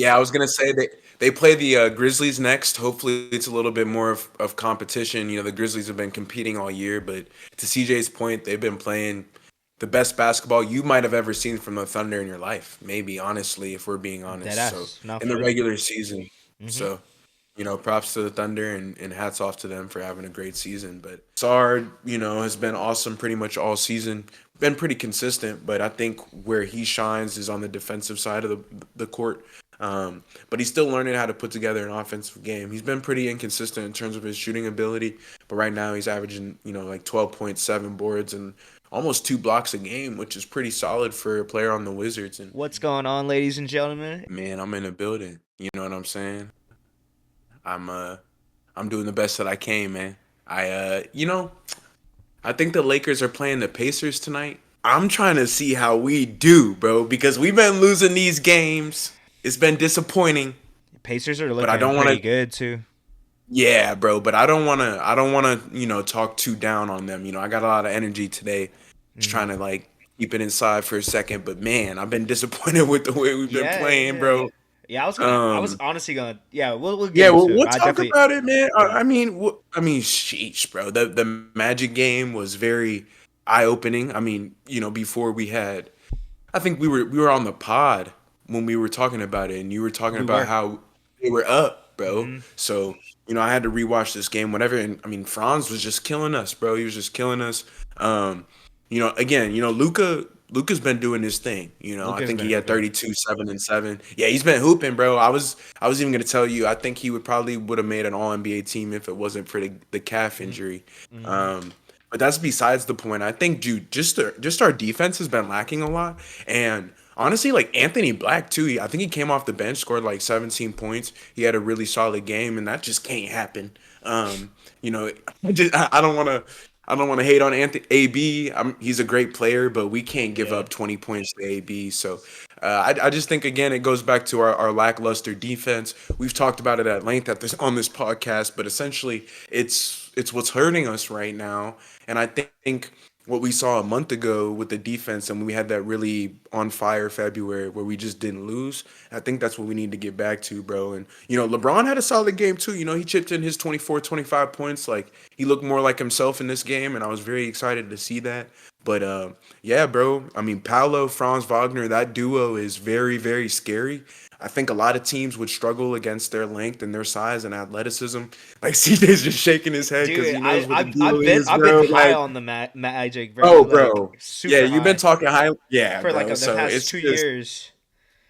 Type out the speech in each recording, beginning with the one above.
Yeah, I was gonna say they play the Grizzlies next. Hopefully, it's a little bit more of competition. The Grizzlies have been competing all year, but to CJ's point, they've been playing the best basketball you might have ever seen from the Thunder in your life. Maybe, honestly, if we're being Dead honest. So ass. No, in for the real. regular season, Hmm. so props to the Thunder and hats off to them for having a great season. But Sard, has been awesome pretty much all season. Been pretty consistent, but I think where he shines is on the defensive side of the court. But he's still learning how to put together an offensive game. He's been pretty inconsistent in terms of his shooting ability, but right now he's averaging, like 12.7 boards and almost 2 blocks a game, which is pretty solid for a player on the Wizards. And What's going on, ladies and gentlemen? man, I'm in the building. You know what I'm saying? I'm uh I'm doing the best that I can, man. I think the Lakers are playing the Pacers tonight. I'm trying to see how we do, bro, because we've been losing these games. It's been disappointing, Pacers are but I looking don't want pretty to. good too. Yeah, bro, but I don't want to. I don't want to. Talk too down on them. I got a lot of energy today, just Hmm. trying to like keep it inside for a second. But man, I've been disappointed with the way we've been Yeah, playing, yeah, bro. yeah. I was Um, honestly gonna. Yeah, we'll get Yeah, well, into it. we'll But I talk definitely. about it, man. Yeah. Sheesh, bro. The Magic game was very eye opening. Before we had, I think we were on the pod when we were talking about it, and you were talking We about were. how they were up, bro. Hmm. So I had to rewatch this game, whatever. And Franz was just killing us, bro. He was just killing us. Um, again, Luca's been doing his thing. I Luca's think been he had hooping. 32, 7 and 7. Yeah, he's been hooping, bro. I was even gonna tell you, I think he would have made an All NBA team if it wasn't for the calf injury. Mm-hmm. Um, but that's besides the point. I think, dude, just our defense has been lacking a lot, and honestly, like Anthony Black too. I think he came off the bench, scored like 17 points. He had a really solid game, and that just can't happen. You know, I don't want to. I don't want to hate on Anthony AB. He's a great player, but we can't give Yeah. up 20 points to AB. So I just think again it goes back to our lackluster defense. We've talked about it at length on this podcast, but essentially it's what's hurting us right now. And I think what we saw a month ago with the defense, and we had that really on fire February where we just didn't lose. I think that's what we need to get back to, bro. And LeBron had a solid game too. He chipped in his 24, 25 points. Like he looked more like himself in this game, and I was very excited to see that. But yeah, bro. Paolo, Franz Wagner, that duo is very, very scary. I think a lot of teams would struggle against their length and their size and athleticism. Like CJ's just shaking his head because Dude, he knows what the deal I've been is, bro. high Like, on the Magic, bro. oh, Like bro. Yeah, super you've been high talking high. Yeah, for like bro. the So past it's 2 just years.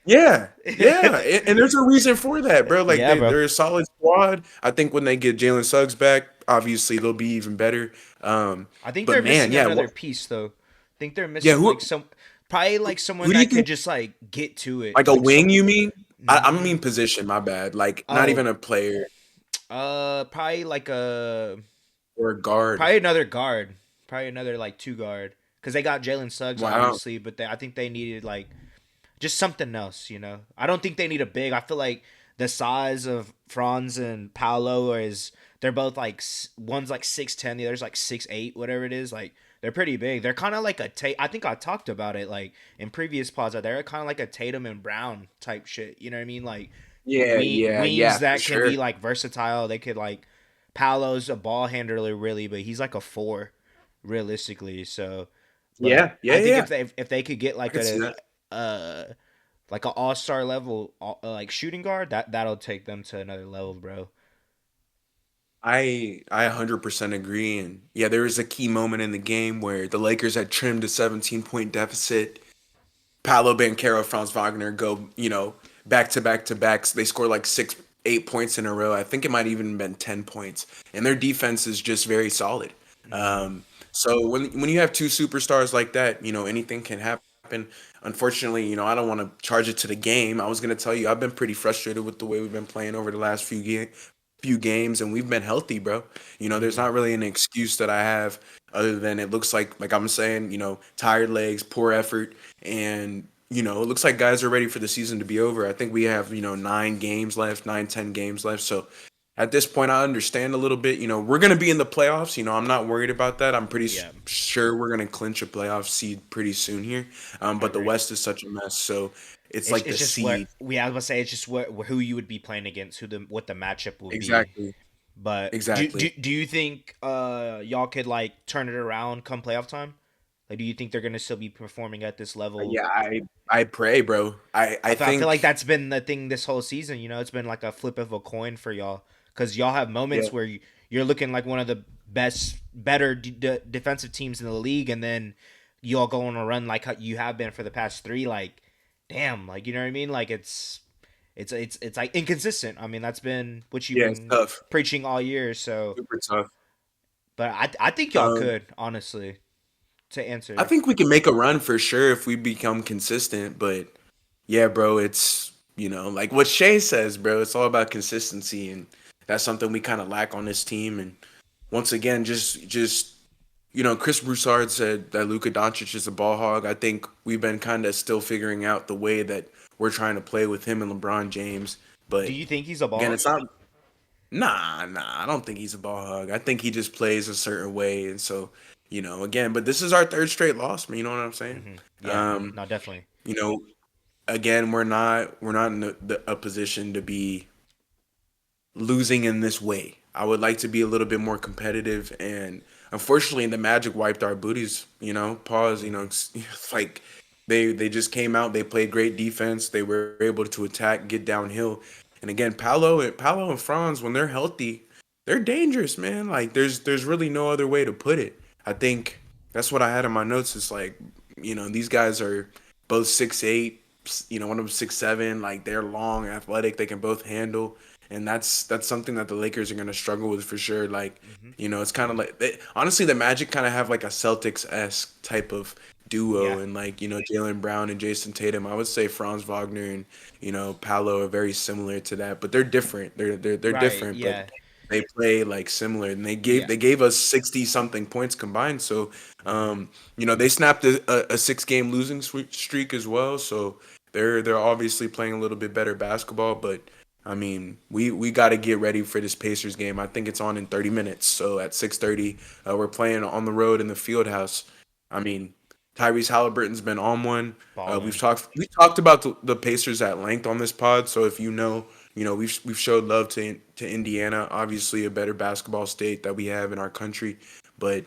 yeah, yeah, and there's a reason for that, bro. Like Yeah, bro. they're a solid squad. I think when they get Jalen Suggs back, obviously they'll be even better. I think But they're man, missing yeah, another piece though. I think they're yeah, missing like probably like someone who do you that could think? just like get to it, Like a like some. wing, you mean? I Mm, mean position. My bad. Like not oh, even a player probably like a or a guard. probably another guard, probably another like two guard, because they got Jalen Suggs Wow. obviously, but I think they needed like just something else. I don't think they need a big. I feel like the size of Franz and Paolo is they're both like one's like 6'10", the other's like 6'8", whatever it is. Like they're pretty big. They're kind of like I think I talked about it like in previous pods. They're kind of like a Tatum and Brown type shit. You know what I mean? Like Yeah, yeah, wings yeah, for that can sure. be like versatile. They could like Paolo's a ball handler really, but he's like a four realistically. So, but Yeah, yeah, I think yeah. if they could get I like could see a that. uh like an all-star level like shooting guard, that'll take them to another level, bro. I 100% agree. And yeah, there was a key moment in the game where the Lakers had trimmed a 17-point deficit. Paolo Banchero, Franz Wagner go, back to back to backs. They score like 8 points in a row. I think it might even been 10 points. And their defense is just very solid. Mm-hmm. So when you have two superstars like that, anything can happen. Unfortunately, I don't want to charge it to the game. I was gonna tell you I've been pretty frustrated with the way we've been playing over the last few games, and we've been healthy, bro. There's Mm-hmm. not really an excuse that I have other than it looks like I'm saying, tired legs, poor effort, and it looks like guys are ready for the season to be over. I think we have 9 games left, 9, 10 games left. So at this point, I understand a little bit. We're gonna be in the playoffs. I'm not worried about that. I'm pretty Yeah, sure we're gonna clinch a playoff seed pretty soon here. I But the agree. West is such a mess. So It's like It's the just what seed. we I was gonna say. It's just who you would be playing against, who the what the matchup would be. Exactly. But Exactly. do you think y'all could like turn it around come playoff time? Like, do you think they're gonna still be performing at this level? Yeah, I pray, bro. I I feel like think that's been the thing this whole season. You know, it's been like a flip of a coin for y'all because y'all have yeah. moments where you're looking like one of the better defensive teams in the league, and then y'all go on a run like how you have been for the past three. Like, damn, like you know what I mean? Like it's like inconsistent. I mean, that's been what you've Yeah, it's been tough. preaching all year. So, Super tough. but I think y'all Um could honestly to I answer. think we can make a run for sure if we become consistent, but yeah, bro, it's like what Shay says, bro. It's all about consistency, and that's something we kind of lack on this team. And once again, just Chris Broussard said that Luka Doncic is a ball hog. I think we've been kind of still figuring out the way that we're trying to play with him and LeBron James. Do But you think he's a again, ball? it's not. Nah. I don't think he's a ball hog. I think he just plays a certain way, and so again. But this is our third straight loss, man. You know what I'm saying? Yeah, Um, no, definitely. you know, again, we're not in a position to be losing in this way. I would like to be a little bit more competitive, and unfortunately, the Magic wiped our booties. Pause. It's like they just came out. They played great defense. They were able to attack, get downhill, and again, Paolo and Franz, when they're healthy, they're dangerous, man. Like there's really no other way to put it. I think that's what I had in my notes. It's like these guys are both 6'8". One of them 6'7". Like they're long, athletic. They can both handle, and that's something that the Lakers are gonna struggle with for sure. Like, Hmm. it's kind of like honestly, the Magic kind of have like a Celtics esque type of duo, Yeah. and like Jalen Brown and Jason Tatum. I would say Franz Wagner and Paolo are very similar to that, but they're different. They're Right. different, but Yeah. they play like similar, and they gave Yeah. they gave us 60 something points combined. So, Hmm. they snapped a 6 game losing streak as well. So they're obviously playing a little bit better basketball, but I mean, we got to get ready for this Pacers game. I think it's on in 30 minutes. So at 6:30, we're playing on the road in the Field House. I mean, Tyrese Halliburton's been on one. Balling. We talked about the Pacers at length on this pod. So if we've showed love to Indiana, obviously a better basketball state that we have in our country, but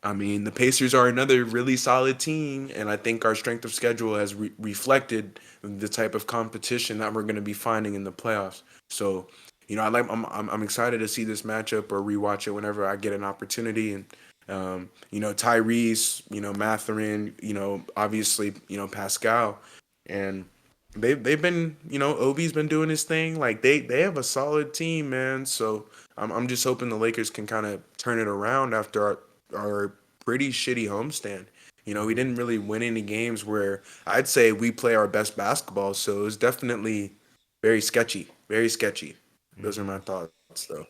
I mean, the Pacers are another really solid team, and I think our strength of schedule has reflected the type of competition that we're going to be finding in the playoffs. So, I'm excited to see this matchup or rewatch it whenever I get an opportunity. And Tyrese, Mathurin, obviously, Pascal, and they've been, Obi's been doing his thing. Like they have a solid team, man. So I'm just hoping the Lakers can kind of turn it around after our pretty shitty homestand. We Hmm. didn't really win any games where I'd say we play our best basketball. So it was definitely very sketchy, very sketchy. Those are Hmm. my thoughts, though.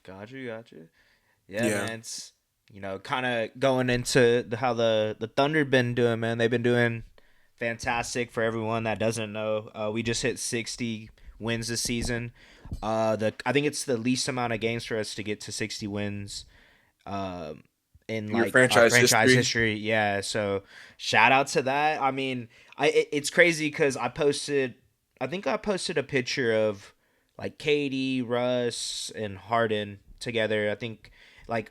Got you. Got you. Yeah, Yeah, man. It's kind of going into how the Thunder been doing, man. They've been doing fantastic. For everyone that doesn't know, we just hit 60 wins this season. The I think it's the least amount of games for us to get to 60 wins. Um, in your like franchise franchise history. history. Yeah, so shout out to that. I mean, it's crazy because I think I posted a picture of like Katie, Russ, and Harden together. I think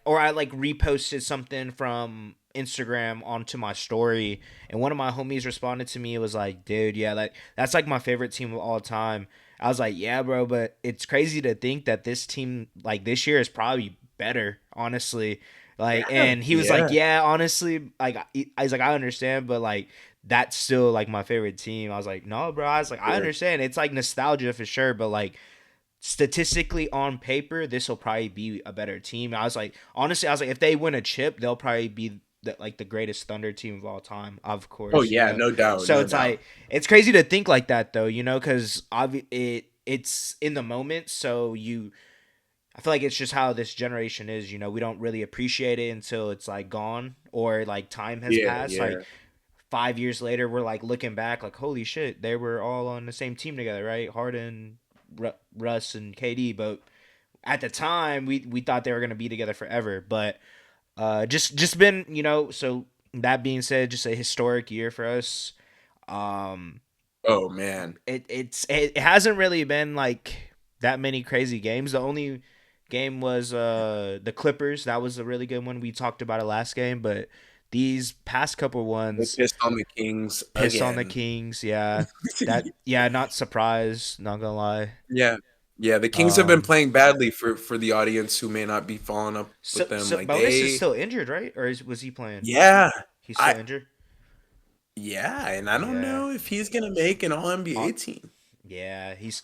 or I like reposted something from Instagram onto my story, and one of my homies responded to me. It was like, "Dude, yeah, that's like my favorite team of all time." I was like, "Yeah, bro, but it's crazy to think that this team like this year is probably better, honestly." Like, Yeah, and he was like, yeah, "Yeah, honestly, like I was like, I understand, but like that's still like my favorite team." I was like, "No, bro." I was like, "I yeah. understand. It's like nostalgia for sure, but like statistically on paper, this will probably be a better team." I was like, honestly, I was like, if they win a chip, they'll probably be the greatest Thunder team of all time, of Oh course, yeah, no doubt, So no it's doubt. like it's crazy to think like that though, because it's in the moment, so I feel like it's just how this generation is. We don't really appreciate it until it's like gone or like time has Yeah, passed. Like yeah, 5 years later, we're like looking back, like holy shit, they were all on the same team together, right? Harden, Russ, and KD. But at the time, we thought they were gonna be together forever. But just been. So that being said, just a historic year for us. Um, Oh man, it hasn't really been like that many crazy games. The only game was the Clippers. That was a really good one. We talked about it last game, but these past couple they ones pissed on the Kings pissed on the again. Kings. Yeah, not surprised. Not gonna lie. Yeah. Yeah, the Kings have been Um, playing badly for the audience who may not be following up with them. so Like Bonus is they still injured, right? Or was he playing? yeah. He's I still injured. yeah, and I don't Yeah. know if he's gonna make an all Uh, NBA team. yeah, he's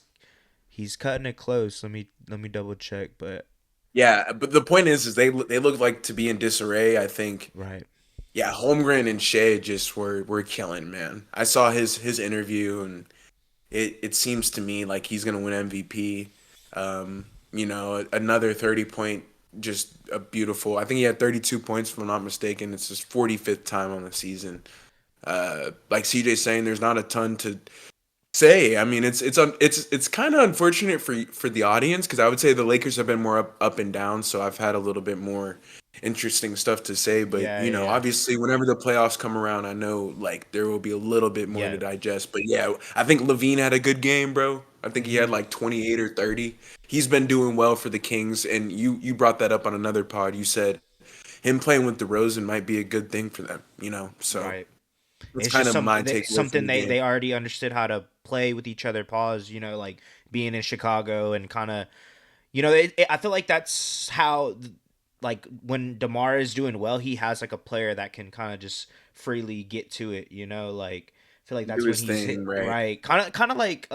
cutting it close. Let me double check, but Yeah, but the point is they look like to be in disarray. I think right. yeah, Holmgren and Shea just were killing, man. I saw his interview and it seems to me like he's gonna win MVP. Another 30 point, just a beautiful. I think he had 32 points if I'm not mistaken. It's his 45th time on the season. Like CJ saying, there's not a ton to say. I mean, it's kind of unfortunate for the audience because I would say the Lakers have been more up and down, so I've had a little bit more interesting stuff to say. But Yeah, yeah, obviously, whenever the playoffs come around, I know like there will be a little bit more yeah. to digest. But yeah, I think Levine had a good game, bro. I think he had Hmm. like 28 or 30. He's been doing well for the Kings, and you brought that up on another pod. You said him playing with DeRozan might be a good thing for them. So Right. that's It's kind just of my takeaway from something the game. they already understood how to play with each other. Pause. Like being in Chicago and kind of I feel like that's how like when DeMar is doing well, he has like a player that can kind of just freely get to it. Like I feel like Do that's when his he's hit thing, right? right. Kind of like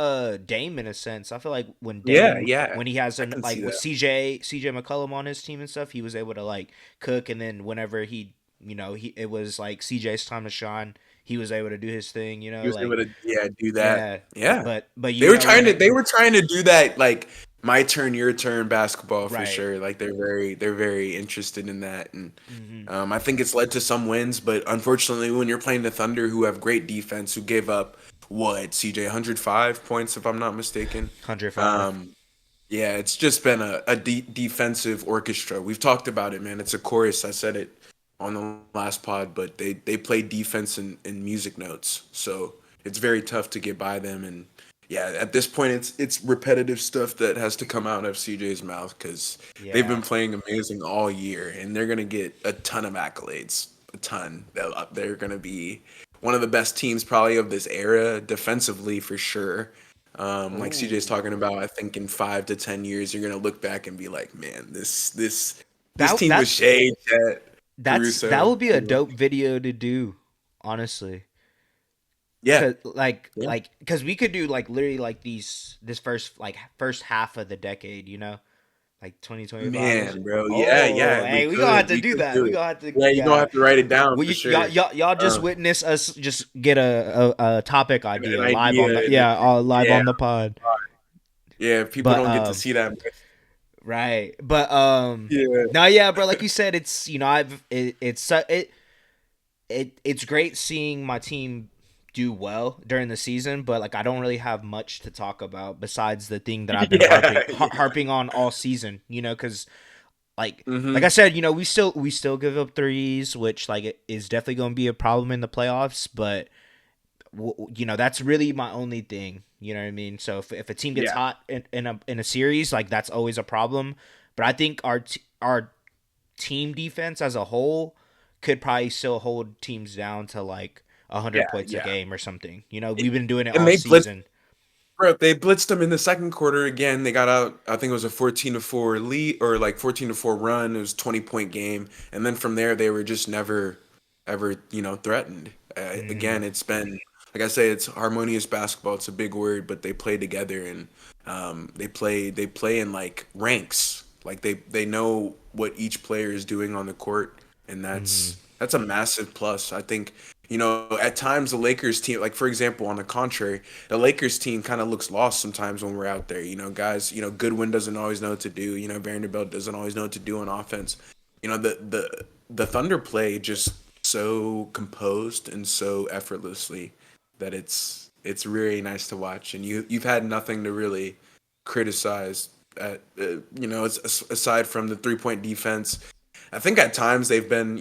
Dame in a sense. I feel like when Yeah, Dame yeah, when he has I an can see like with that. CJ McCollum on his team and stuff, he was able to like cook, and then whenever he it was like CJ's time to shine. He was able to do his thing. He was able Like to, yeah, do that. yeah, Yeah, but they whenever were trying to do that like my turn, your turn basketball for right. sure. Like they're very interested in that, and Hmm. I think it's led to some wins. But unfortunately, when you're playing the Thunder, who have great defense, who gave up what CJ 105 points if I'm not mistaken. 105. Um, yeah, it's just been a defensive orchestra. We've talked about it, man. It's a chorus. I said it on the last pod, but they play defense in music notes, so it's very tough to get by them. And yeah, at this point, it's repetitive stuff that has to come out of CJ's mouth because they've Yeah. been playing amazing all year, and they're gonna get a ton of accolades, a ton. They're gonna be one of the best teams probably of this era defensively for sure. Like CJ's Ooh. talking about, I think in 5 to 10 years, you're gonna look back and be like, man, this That team was that Shea, Chet, that Caruso. would be a dope video to do, honestly. Yeah, Cause yeah, cause we could do like literally like this first half of the decade, like 2025 ish. man, bro. Yeah, Oh, yeah, hey, we gonna have to we do could that. do We it. gonna have to, Yeah, you don't yeah. have to write it down Well, for y'all, sure. y'all just Um, witness us just get a topic an idea live on idea, the and live yeah, on the pod. yeah. People But don't get to see that. right, but Yeah, no, yeah, bro. Like you said, it's it's great seeing my team do well during the season, but like I don't really have much to talk about besides the thing that I've been yeah, yeah. harping on all season. Because like I Hmm. said, we still give up threes, which like it is definitely going to be a problem in the playoffs. But that's really my only thing. You know what I mean? So if a team gets Yeah, hot in a series, like that's always a problem. But I think our team defense as a whole could probably still hold teams down to like 100 yeah, points a yeah. game or something. We've been doing it And all season. they blitzed them in the second quarter again. They got out. I think it was a 14-4 lead or like 14-4 run. It was 20 point game, and then from there they were just never, ever threatened. Hmm. Again, it's been like I say, it's harmonious basketball. It's a big word, but they play together and they play in like ranks. Like they know what each player is doing on the court, and Hmm. that's a massive plus. I think at times the Lakers team, like for example, on the contrary, the Lakers team kind of looks lost sometimes when we're out there. Guys, Goodwin doesn't always know what to do. Vanderbilt doesn't always know what to do on offense. The Thunder play just so composed and so effortlessly that it's really nice to watch. And you've had nothing to really criticize at it's aside from the 3 point defense. I think at times they've been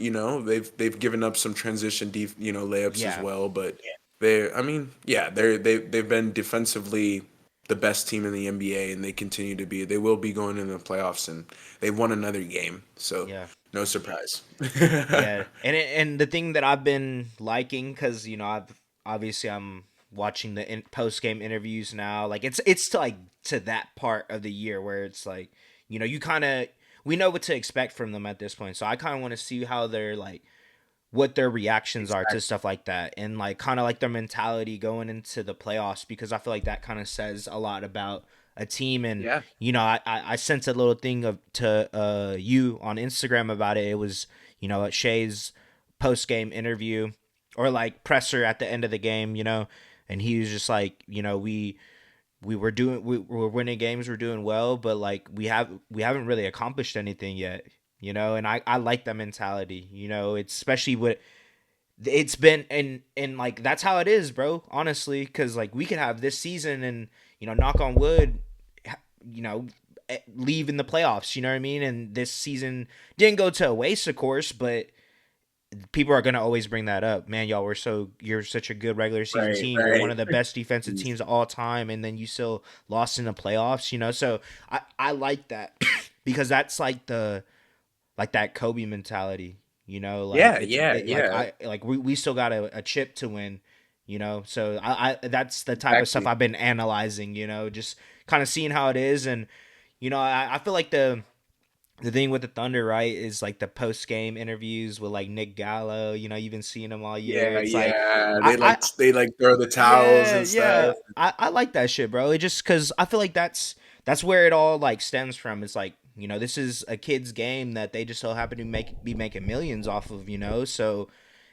they've given up some transition layups as Yeah. well, but I mean, yeah, they've been defensively the best team in the NBA, and they continue to be. They will be going into the playoffs, and they've won another game, so Yeah. no surprise. Yeah, and the thing that I've been liking, because I've obviously I'm watching the post game interviews now. Like it's to like to that part of the year where it's like you kind of we know what to expect from them at this point. So I kind of want to see how they're like what their reactions are to Exactly. stuff like that, and like kind of like their mentality going into the playoffs, because I feel like that kind of says a lot about a team. And Yeah. I sent a little thing to you on Instagram about it. It was at Shea's post game interview or like presser at the end of the game, and he was just like, we're winning games, we're doing well, but like we haven't really accomplished anything yet, and I like that mentality, it's especially what it's been. And like that's how it is, bro, honestly, because like we could have this season and knock on wood, you know leave in the playoffs, you know what I mean, and this season didn't go to a waste, of course, but people are gonna always bring that up. Man, you're such a good regular season Right. team. You're one Right. of the best defensive teams of all time, and then you still lost in the playoffs. So I like that because that's like that Kobe mentality. Like Yeah. Yeah. like Yeah. we still got a chip to win. So I that's the type of stuff Exactly. I've been analyzing. Just kind of seeing how it is, and I feel like the thing with the Thunder, right, is like the post game interviews with like Nick Gallo. You've been seeing him all year. Yeah. It's like, Yeah. I They like throw the towels yeah, and stuff. yeah, I like that shit, bro. It just because I feel like that's where it all like stems from. It's like this is a kid's game that they just so happen to be making millions off of. So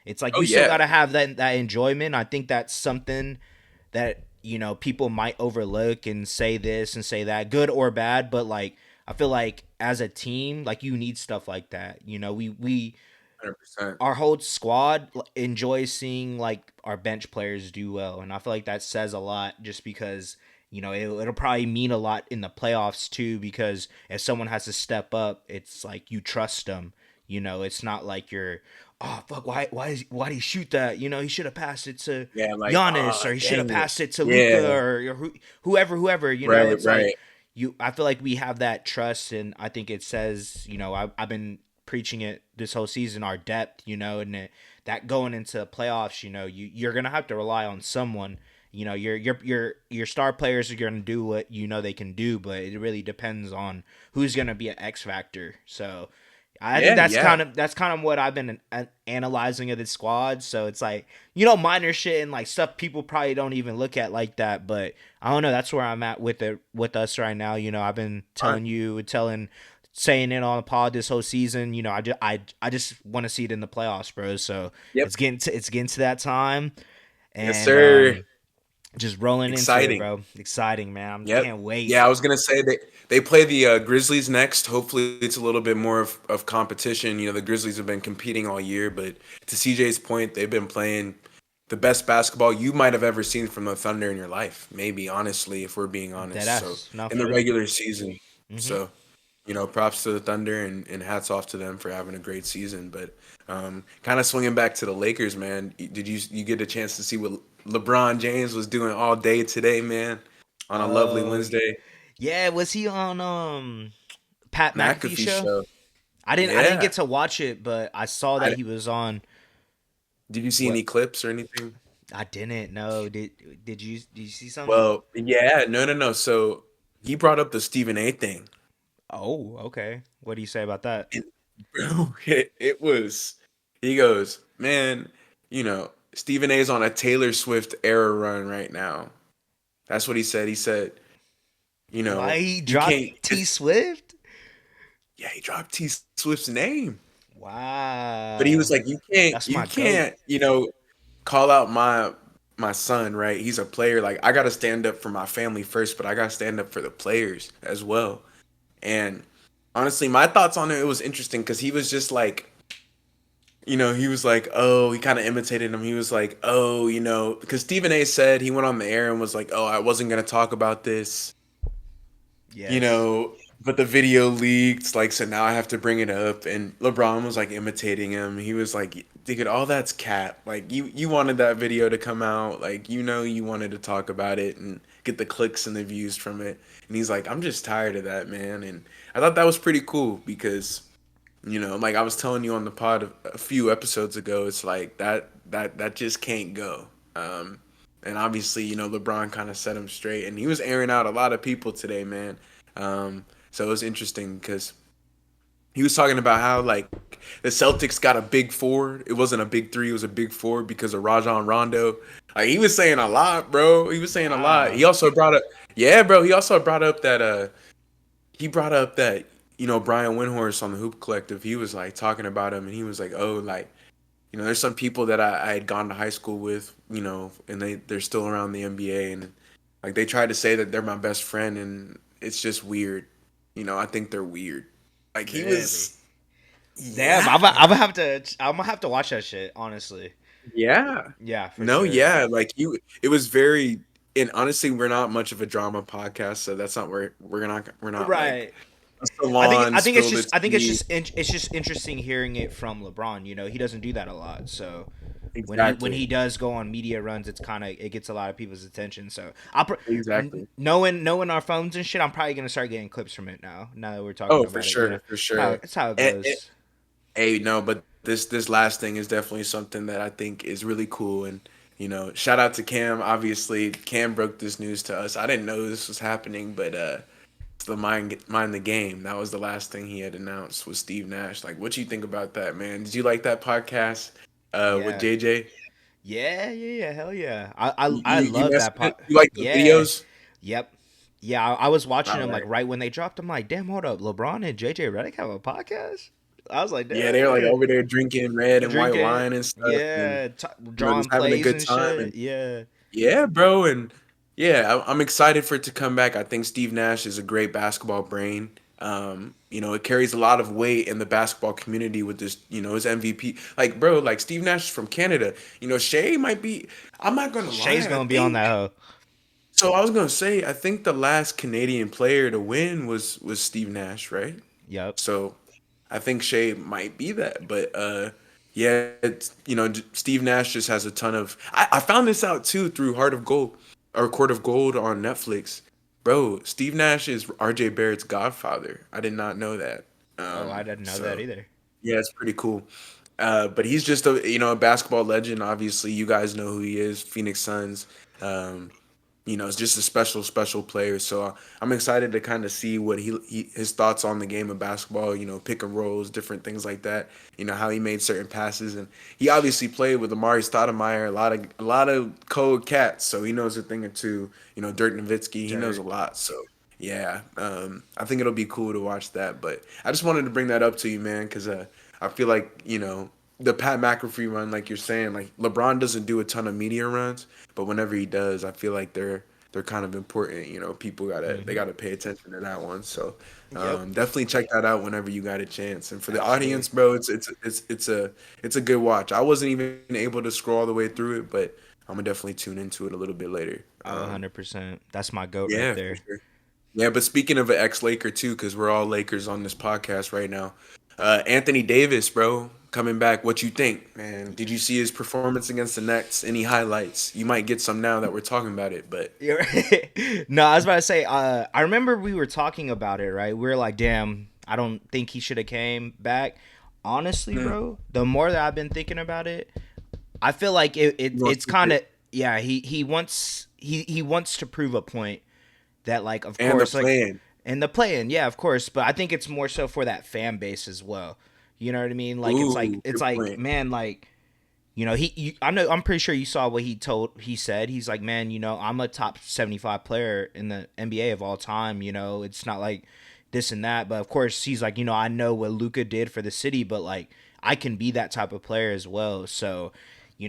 it's like Oh you still yeah. got to have that enjoyment. I think that's something that people might overlook and say this and say that, good or bad, but like I feel like as a team, like you need stuff like that. We 100%. our whole squad enjoys seeing like our bench players do well, and I feel like that says a lot, just because it'll probably mean a lot in the playoffs too, because if someone has to step up, it's like you trust them. It's not like you're, oh fuck, why did he shoot that? He should have passed it to Yeah. Like, Giannis, oh or he should have dang it. passed it to Luca, Yeah. or whoever. Right. It's like Right. I feel like we have that trust, and I think it says, I've been preaching it this whole season, our depth, and that going into playoffs, you're gonna have to rely on someone. Your star players are gonna do what they can do, but it really depends on who's gonna be an X factor. So I think Yeah. Yeah. that's kind of what I've been analyzing of the squad. So it's like minor shit and like stuff people probably don't even look at like that. But I don't know. That's where I'm at with it with us right now. I've been Fine. saying it on the pod this whole season. I just want to see it in the playoffs, bro. So Yep. it's getting to that time, Yes, and sir. just rolling into it, Exciting. bro. Exciting, man. Yep. Can't wait. Yeah, I was gonna say they play the Grizzlies next. Hopefully, it's a little bit more of competition. The Grizzlies have been competing all year, but to CJ's point, they've been playing the best basketball you might have ever seen from the Thunder in your life. Maybe, honestly, if we're being Dead honest. So ass. No, in for the real. regular season, Hmm. so props to the Thunder and hats off to them for having a great season. But kind of swinging back to the Lakers, man. Did you get a chance to see what LeBron James was doing all day today, man? On a lovely Oh, Wednesday. yeah. Was he on Pat McAfee McAfee show? show. I didn't Yeah. get to watch it, but I saw that I, he was on. did you see any What? clips or anything? I didn't know. Did you see something? Well, yeah, no, no, no. So he brought up the Stephen A thing. Oh, okay. What do you say about that? And bro, it was, he goes, man, Stephen A's on a Taylor Swift era run right now. That's what he said. He said, Why he you can't, dropped T Swift? yeah, he dropped T Swift's name. But he was Wow, like, that's you my goat. can't, call out my son, right? He's a player. Like I gotta stand up for my family first, but I gotta stand up for the players as well. And honestly, my thoughts on it was interesting because he was just like, he was like, oh, he kind of imitated him. He was like, oh, because Stephen A said he went on the air and was like, oh, I wasn't gonna talk about this, Yes. but the video leaked, like, so now I have to bring it up. And LeBron was like imitating him. He was like Dude, all that's cap. Like you wanted that video to come out, like you wanted to talk about it and get the clicks and the views from it. And he's like, I'm just tired of that, man. And I thought that was pretty cool because like I was telling you on the pod a few episodes ago, it's like that just can't go. Um, and obviously, LeBron kind of set him straight, and he was airing out a lot of people today, man. So it was interesting because he was talking about how like the Celtics got a big four. It wasn't a big three. It was a big four because of Rajon Rondo. Like he was saying a lot, bro. He was saying a lot. Wow. He also brought up, yeah, bro. He also brought up that he brought up that Brian Windhorst on the Hoop Collective. He was like talking about him, and he was like, oh, like there's some people that I had gone to high school with, and they're still around the NBA, and like they tried to say that they're my best friend, and it's just weird. I think they're weird. Like he Really? was, Damn, yeah, I'm gonna have to watch that shit, honestly. yeah, Yeah, for no, sure. yeah. Like it was very. And honestly, we're not much of a drama podcast, so that's not where we're not like Right. I think salon I think it's spill the just I think it's tea. just it's just interesting hearing it from LeBron. He doesn't do that a lot. So when he Exactly, does go on media runs, it gets a lot of people's attention. So exactly. knowing our phones and shit, I'm probably gonna start getting clips from it now. Now that we're talking Oh, for about it, sure, for it's how sure. it's how it And, goes. hey, no, but this last thing is definitely something that I think is really cool. And shout out to Cam. Obviously, Cam broke this news to us. I didn't know this was happening, but it's the mind the game. That was the last thing he had announced was Steve Nash. Like, what you think about that, man? Did you like that podcast with Yeah, JJ? yeah. Hell yeah. I You love messed that with it? pot. You like the Yeah. videos? Yep. Yeah, I was watching All them like right. right when they dropped. I'm like, damn, hold up, LeBron and JJ Redick have a podcast. I was like, Yeah, they're like damn. over there drinking red and white Drinking, wine and stuff, and yeah, just drawing having a plays good and time. shit. And Yeah, yeah, bro, and yeah, I'm excited for it to come back. I think Steve Nash is a great basketball brain. It carries a lot of weight in the basketball community with this, his MVP. Like, bro, like Steve Nash is from Canada. Shea might be. I'm not gonna Shay's lie. I gonna be on think that hoe. so. I was gonna say. I think the last Canadian player to win was Steve Nash, right? Yep. So I think Shea might be that, but yeah, Steve Nash just has a ton of. I found this out too through Heart of Gold or Court of Gold on Netflix, bro. Steve Nash is R.J. Barrett's godfather. I did not know that. Oh, I didn't know that So either. yeah, it's pretty cool. But he's just a basketball legend. Obviously, you guys know who he is. Phoenix Suns. Um, it's just a special, special player. So I'm excited to kind of see what his thoughts on the game of basketball. Pick and rolls, different things like that. How he made certain passes, and he obviously played with Amari Stoudemire, a lot of cold cats. So he knows a thing or two. Dirk Nowitzki, he knows a Dirt. lot. So yeah, I think it'll be cool to watch that. But I just wanted to bring that up to you, man, because I feel like the Pat McAfee run, like you're saying, like LeBron doesn't do a ton of media runs, but whenever he does, I feel like they're kind of important. People they Mm-hmm. gotta pay attention to that one. So Yep. definitely check that out whenever you got a chance. And for the Absolutely. audience, bro, it's a good watch. I wasn't even able to scroll all the way through it, but I'm gonna definitely tune into it a little bit later. Oh, 100%. That's my goat right Yeah, for there. sure. Yeah, but speaking of an ex-Laker too, because we're all Lakers on this podcast right now. Anthony Davis, bro, coming back. What you think, man? Did you see his performance against the Nets? Any highlights? You might get some now that we're talking about it, but You're right. No, I was about to say. I remember we were talking about it, right? We were like, "Damn, I don't think he should have came back." Honestly, mm, bro, the more that I've been thinking about it, I feel like you want it's to kind it of yeah. He wants to prove a point that like of and the course like plan. and the playing yeah of course, but I think it's more so for that fan base as well. You know what I mean? Like it's like Ooh, it's good like point. man like I'm pretty sure you saw what he said. He's like, man, I'm a top 75 player in the NBA of all time. It's not like this and that, but of course he's like, I know what Luca did for the city, but like I can be that type of player as well. So,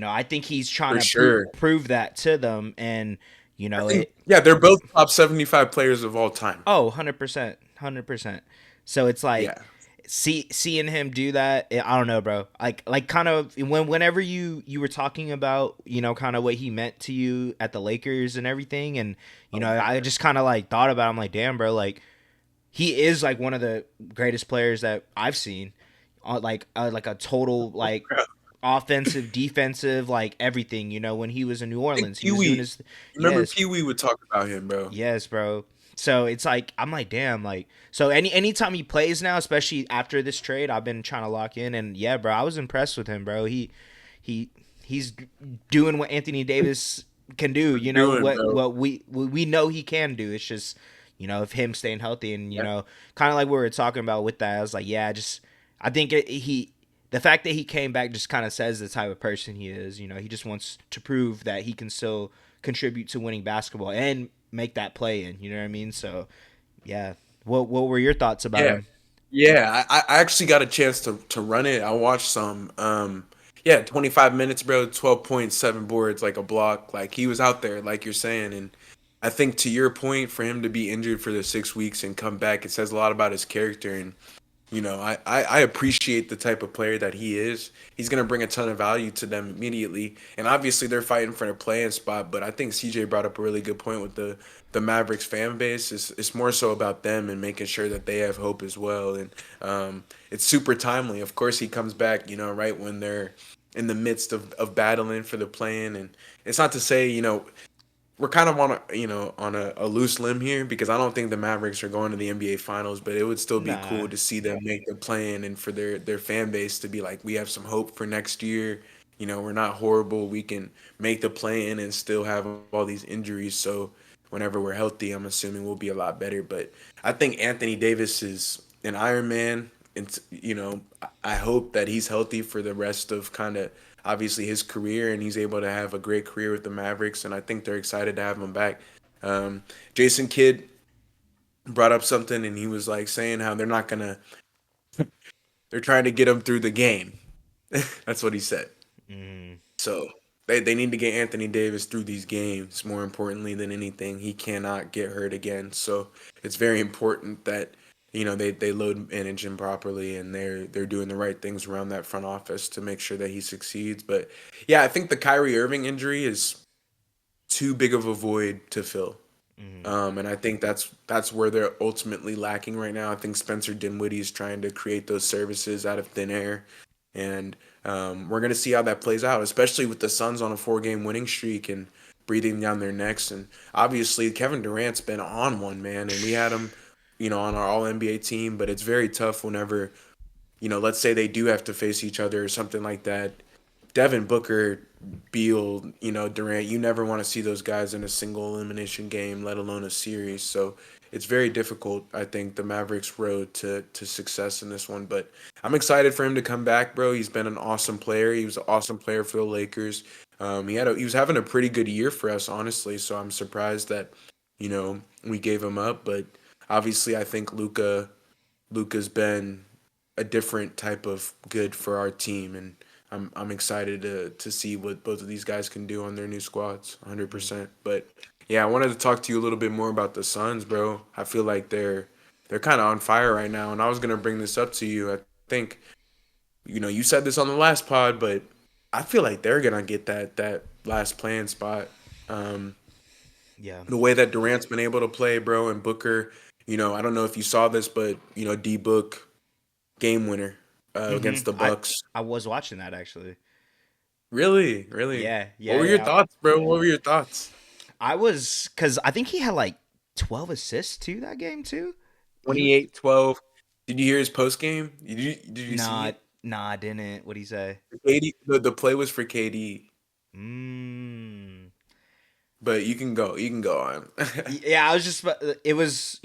I think he's trying For to sure. prove that to them, and I think it. yeah, they're both top 75 players of all time. Oh, 100%, 100%. So it's like Yeah. seeing him do that, I don't know, bro. Like kind of whenever you were talking about, kind of what he meant to you at the Lakers and everything, and Oh I man. just kind of like thought about it. I'm like, damn, bro, like he is like one of the greatest players that I've seen. Like a total like Bro. offensive, defensive, like everything. When he was in New I think Orleans, he Pee was doing Wee. his. Remember Yes, Pee Wee would talk about him, bro. yes, bro. So it's like I'm like, damn, like so anytime he plays now, especially after this trade, I've been trying to lock in, and yeah, bro, I was impressed with him, bro. He he's doing what Anthony Davis can do. What doing, bro? What we know he can do. It's just if him staying healthy, and Yeah. kind of like we were talking about with that. I was like, yeah, just I think he. The fact that he came back just kind of says the type of person he is. He just wants to prove that he can still contribute to winning basketball and make that play in. You know what I mean? So, yeah. What were your thoughts about Yeah. him? Yeah, I actually got a chance to run it. I watched some. Yeah, 25 minutes, bro. 12.7 boards, like a block. Like he was out there, like you're saying. And I think to your point, for him to be injured for the 6 weeks and come back, it says a lot about his character. And I appreciate the type of player that he is. He's going to bring a ton of value to them immediately. And obviously, they're fighting for a playing spot. But I think CJ brought up a really good point with the Mavericks fan base. It's more so about them and making sure that they have hope as well. And it's super timely. Of course, he comes back, right when they're in the midst of battling for the play-in. And it's not to say, we're kind of on a loose limb here because I don't think the Mavericks are going to the NBA Finals, but it would still be Nah. cool to see them make the plan and for their fan base to be like, we have some hope for next year. We're not horrible. We can make the plan and still have all these injuries. So whenever we're healthy, I'm assuming we'll be a lot better. But I think Anthony Davis is an Iron Man, and I hope that he's healthy for the rest of kind of obviously his career, and he's able to have a great career with the Mavericks, and I think they're excited to have him back. Jason Kidd brought up something, and he was like saying how they're trying to get him through the game. That's what he said. Mm, So they need to get Anthony Davis through these games. More importantly than anything, he cannot get hurt again. So it's very important that they load manage him properly and they're doing the right things around that front office to make sure that he succeeds. But yeah, I think the Kyrie Irving injury is too big of a void to fill. mm, And I think that's where they're ultimately lacking right now. I think Spencer Dinwiddie is trying to create those services out of thin air, and we're gonna see how that plays out, especially with the Suns on a 4-game winning streak and breathing down their necks. And obviously, Kevin Durant's been on one, man, and we had him, on our All NBA team. But it's very tough whenever, let's say they do have to face each other or something like that. Devin Booker, Beal, Durant, you never want to see those guys in a single elimination game, let alone a series. So it's very difficult, I think, the Mavericks' road to success in this one. But I'm excited for him to come back, bro. He's been an awesome player. He was an awesome player for the Lakers. He was having a pretty good year for us, honestly. So I'm surprised that, we gave him up. But obviously, I think Luka's been a different type of good for our team, and I'm excited to see what both of these guys can do on their new squads, mm. 100%. But yeah, I wanted to talk to you a little bit more about the Suns, bro. I feel like they're kind of on fire right now, and I was gonna bring this up to you. I think you said this on the last pod, but I feel like they're gonna get that last playing spot. Um, Yeah. the way that Durant's been able to play, bro, and Booker. I don't know if you saw this, but D Book game winner Hmm. against the Bucks. I was watching that actually. Really, really. Yeah, What yeah, were your yeah. thoughts, bro? What were your thoughts? I was because I think he had like 12 assists too that game too. He was 28-12. Did you hear his post game? Did you see nah, it? nah. I didn't. What would he say? KD, the play was for KD, Mm. but you can go. You can go on. Yeah, I was just. It was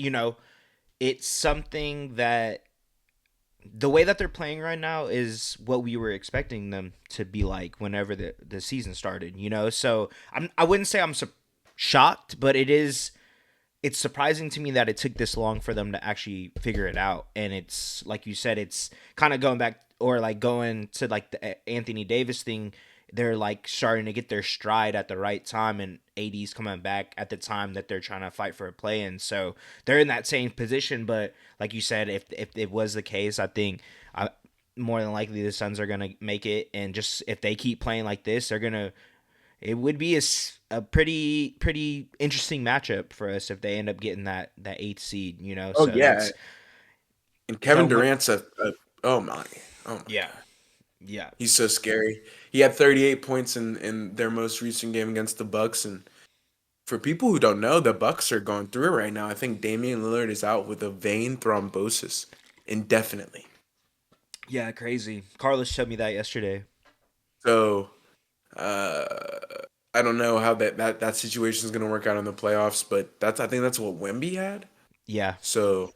it's something that the way that they're playing right now is what we were expecting them to be like whenever the season started. So I wouldn't say I'm shocked, but it's surprising to me that it took this long for them to actually figure it out. And it's like you said, it's kind of going back or like going to like the Anthony Davis thing. They're like starting to get their stride at the right time, and AD's coming back at the time that they're trying to fight for a play in. So they're in that same position. But like you said, if it was the case, I think more than likely the Suns are gonna make it. And just if they keep playing like this, they're gonna it would be a pretty interesting matchup for us if they end up getting that eighth seed. Oh So yeah, that's and the Kevin win. Durant's a oh my, oh my Yeah, god. Yeah. He's so scary. He had 38 points in their most recent game against the Bucks, and for people who don't know, the Bucks are going through it right now. I think Damian Lillard is out with a vein thrombosis indefinitely. Yeah, crazy. Carlos showed me that yesterday. So uh, I don't know how that situation is going to work out in the playoffs, but I think that's what Wemby had. Yeah. So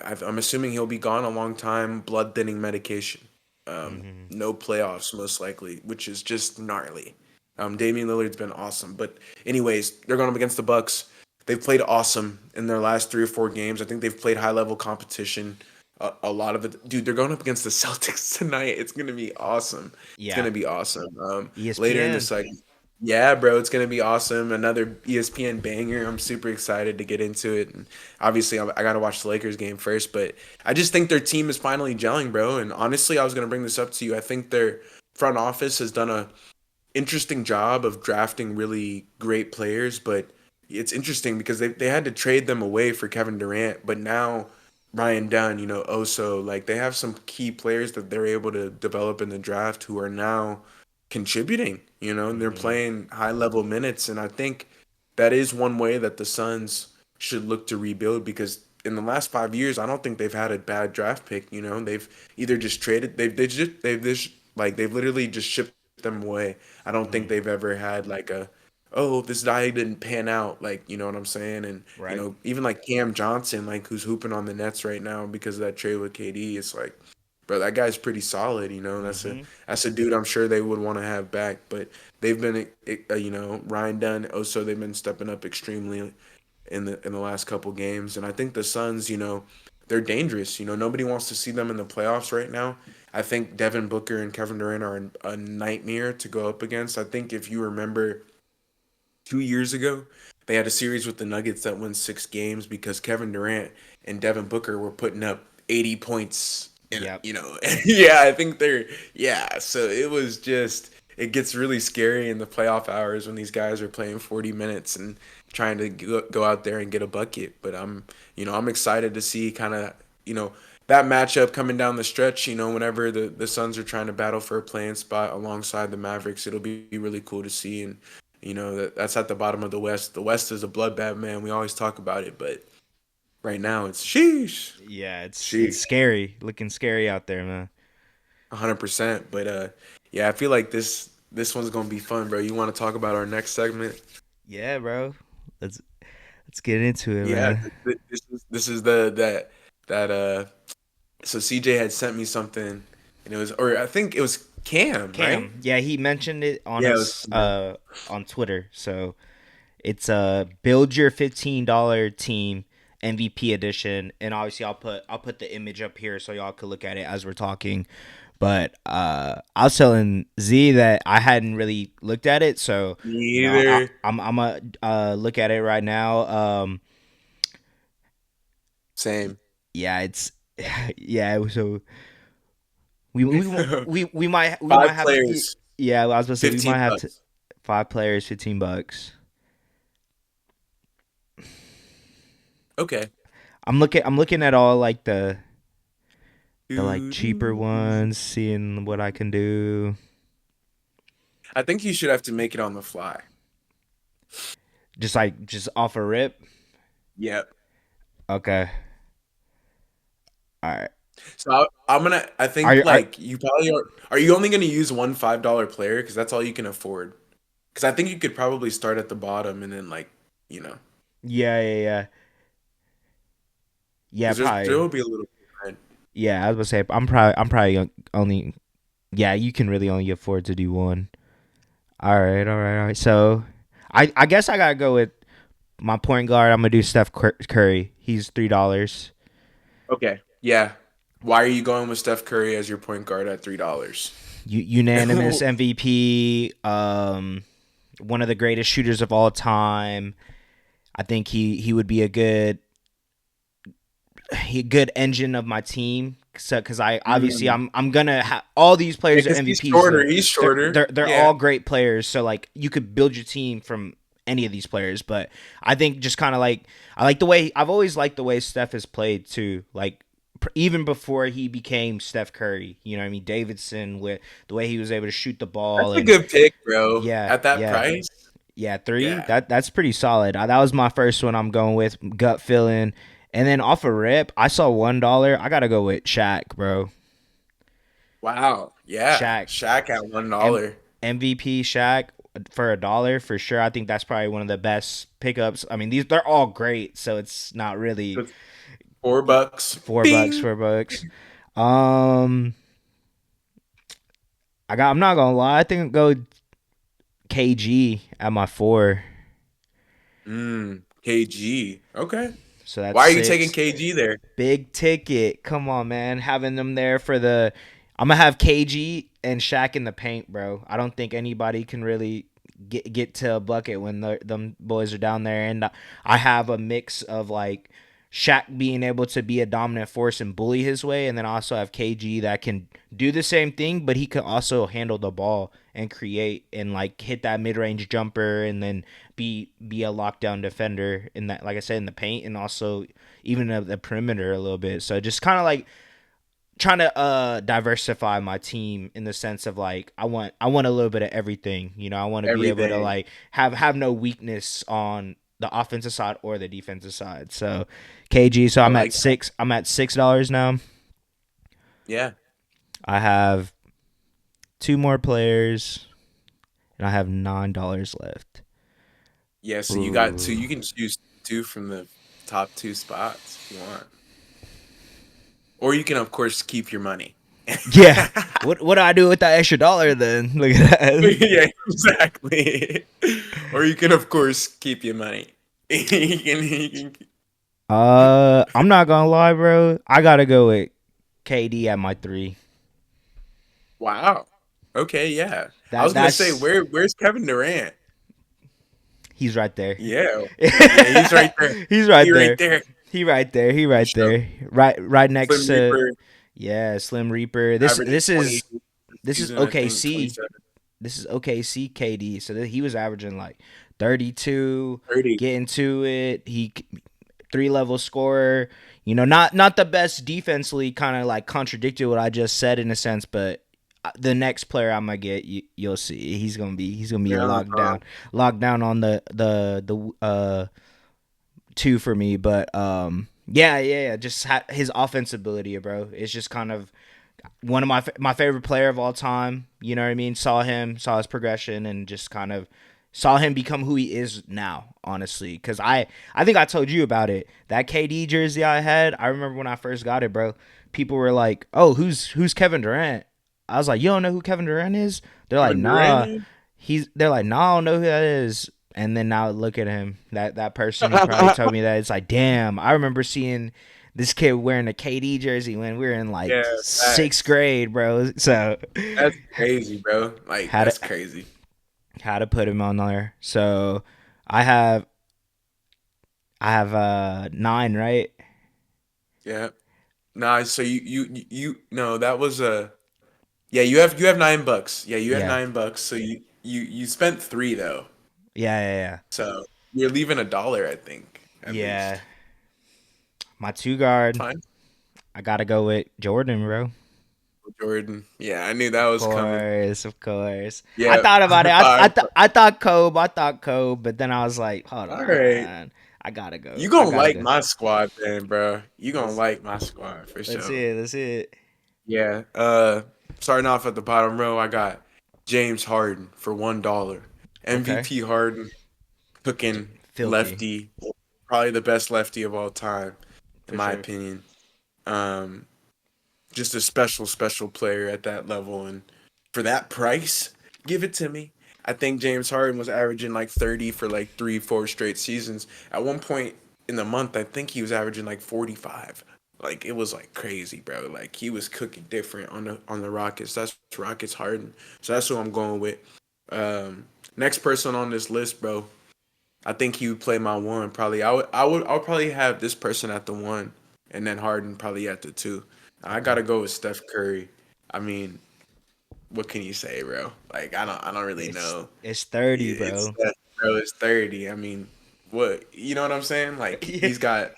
I'm assuming he'll be gone a long time. Blood thinning medication. Hmm. No playoffs most likely, which is just gnarly. Damian Lillard's been awesome, but anyways, they're going up against the Bucks. They've played awesome in their last 3 or 4 games. I think they've played high level competition. A lot of it, dude. They're going up against the Celtics tonight. It's gonna be awesome. It's Yeah. gonna be awesome. Later in the ESPN. cycle, yeah, bro, it's gonna be awesome. Another ESPN banger. I'm super excited to get into it. And obviously, I got to watch the Lakers game first, but I just think their team is finally gelling, bro. And honestly, I was gonna bring this up to you. I think their front office has done a interesting job of drafting really great players, but it's interesting because they had to trade them away for Kevin Durant, but now Ryan Dunn, Oso, like they have some key players that they're able to develop in the draft who are now contributing, and they're Hmm. playing high level minutes. And I think that is one way that the Suns should look to rebuild because in the last 5 years, I don't think they've had a bad draft pick. They've either just traded, they've literally just shipped them away. I don't think Hmm. they've ever had like oh, this guy didn't pan out, like, you know what I'm saying? And, Right. even like Cam Johnson, like who's hooping on the Nets right now because of that trade with KD, it's like, bro, that guy's pretty solid. Hmm. That's a dude I'm sure they would want to have back, but they've been, Ryan Dunn, also they've been stepping up extremely in the last couple games, and I think the Suns, they're dangerous. Nobody wants to see them in the playoffs right now. I think Devin Booker and Kevin Durant are a nightmare to go up against. I think if you remember 2 years ago, they had a series with the Nuggets that won 6 games because Kevin Durant and Devin Booker were putting up 80 points. And, Yep. yeah, I think yeah. So it gets really scary in the playoff hours when these guys are playing 40 minutes and trying to go out there and get a bucket. But I'm excited to see kind of, that matchup coming down the stretch, whenever the Suns are trying to battle for a playing spot alongside the Mavericks, it'll be really cool to see. And that's at the bottom of the West. The West is a bloodbath, man. We always talk about it, but right now it's sheesh, Yeah, it's sheesh, scary. Looking scary out there, man. 100%. But yeah, I feel like this one's gonna be fun, bro. You want to talk about our next segment? Yeah, bro. Let's let's get into it, Yeah, man. this is that. So CJ had sent me something, and or I think it was Cam, right? Cam. Yeah, he mentioned it on Yeah, it was his Cam. on Twitter. So it's a build your $15 team MVP edition, and obviously I'll put the image up here so y'all could look at it as we're talking. But I was telling Z that I hadn't really looked at it, so Me I, either. I'm gonna look at it right now. Same. Yeah, it's yeah. So we might Five have to. players, Yeah, I was gonna say we might have to. $15. 5 players, $15. Okay. I'm looking at all like the like cheaper Doo-doo. ones, seeing what I can do. I think you should have to make it on the fly. Just off a rip. Yep. Okay. All right. So I Are think you are like you probably are you only going to use one $5 player because that's all you can afford. Because I think you could probably start at the bottom and then like, you know, yeah, yeah, yeah. Yeah, because there probably. will be a little behind. Yeah, I was gonna say I'm probably only yeah, you can really only afford to do one. All right. So I guess I gotta go with my point guard. I'm gonna do Steph Curry. He's $3. Okay. Yeah. Why are you going with Steph Curry as your point guard at $3? Unanimous MVP. One of the greatest shooters of all time. I think he would be a good engine of my team. So, because I obviously Mm. I'm gonna have all these Yeah, players are because he's MVPs. shorter. So He's they're shorter. they're they're Yeah. all great players. So like you could build your team from any of these players. But I think just kind of like I like the way I've always liked the way Steph has played too. Like even before he became Steph Curry. You know what I mean? Davidson, with the way he was able to shoot the ball, That's a and good pick, bro. yeah, At that yeah, price, yeah, three. yeah. That's pretty solid. That was my first one. I'm going with gut feeling, and then off a rip, I saw $1. I gotta go with Shaq, bro. Wow. Yeah. Shaq, Shaq at one M- dollar. MVP Shaq for $1 for sure. I think that's probably one of the best pickups. I mean, they're all great, so it's not really With $4. $4, Bing. $4. Um, I'm not gonna lie. I think I'll go KG at my four. KG. Okay. So that's Why are you taking six. KG there? Big ticket. Come on, man. Having them there for the. I'm gonna have KG and Shaq in the paint, bro. I don't think anybody can really get to a bucket when them boys are down there. And I have a mix of like Shaq being able to be a dominant force and bully his way, and then I also have KG that can do the same thing, but he can also handle the ball and create and like hit that mid range jumper, and then be a lockdown defender in that, like I said, in the paint, and also even the perimeter a little bit. So just kind of like trying to diversify my team in the sense of like I want a little bit of everything. You know, I want to be able to Everything. like have no weakness on the offensive side or the defensive side. So KG, so I I'm at like that. six. I'm at $6 now. Yeah. I have two more players, and I have $9 left. Yeah. So you got two. Ooh. You can choose two from the top two spots if you want, or you can, of course, keep your money. Yeah. What do I do with that extra dollar then? Look at that. Yeah, exactly. Or you can, of course, keep your money. You can. I'm not gonna lie, bro. I gotta go with KD at my three. Wow. Okay, yeah. I That was gonna say, that's where's Kevin Durant? he's right there. Yeah, yeah, he's right there. He's right He right there. there He right there. He for right sure. there. Right next Slim to Reaper yeah, Slim Reaper. This averaging this 20 is this this is season, I think OKC. 27, This is OKC KD. So he was averaging like 32, 30. getting to it. He three level scorer. You know, not the best defensively. Kind of like contradicted what I just said in a sense, but the next player I'm gonna get, you'll see. He's gonna be Yeah, locked down on the two for me. But yeah. Just his offensive ability, bro. It's just kind of one of my favorite player of all time. You know what I mean? Saw his progression, and just kind of saw him become who he is now. Honestly, because I think I told you about it. That KD jersey I had. I remember when I first got it, bro. People were like, "Oh, who's Kevin Durant?" I was like, "You don't know who Kevin Durant is?" They're like, Kevin "Nah." Durant. They're like, "Nah, I don't know who that is." And then now look at him. That person who probably told me that, it's like, damn. I remember seeing this kid wearing a KD jersey when we were in like Yeah, sixth facts. grade, bro. So That's crazy, bro. Like had that's to crazy. had to put him on there. So I have nine, right? Yeah. Nah, so you no, that was a yeah, you have $9. Yeah, you have Yeah, $9. So you spent three though. yeah. So you're leaving a dollar, I think, at Yeah. least. My two guard, Fine. I gotta go with Jordan, bro. Jordan. Yeah, I knew that was coming. Of course. I Yeah, thought about it. five. I thought Kobe, but then I was like, hold All right. on, I gotta go. You I gonna gotta like go. my squad then, bro. You gonna Let's like my squad for let's sure. see it. Let's see it. Yeah. Starting off at the bottom row, I got James Harden for $1. Okay, MVP Harden, cooking filthy lefty, probably the best lefty of all time, in for my sure. opinion. Um, just a special player at that level, and for that price, give it to me. I think James Harden was averaging like 30 for like 3, 4 straight seasons. At one point in the month, I think he was averaging like 45. Like it was like crazy, bro. Like he was cooking different on the Rockets. That's Rockets Harden. So that's who I'm going with. Next person on this list, bro. I think he would play my one. Probably I'll probably have this person at the one, and then Harden probably at the two. I Okay, gotta go with Steph Curry. I mean, what can you say, bro? Like I don't really it's know. it's 30, It's bro. Steph, bro. It's 30. I mean, what you know what I'm saying? Like Yeah. he's got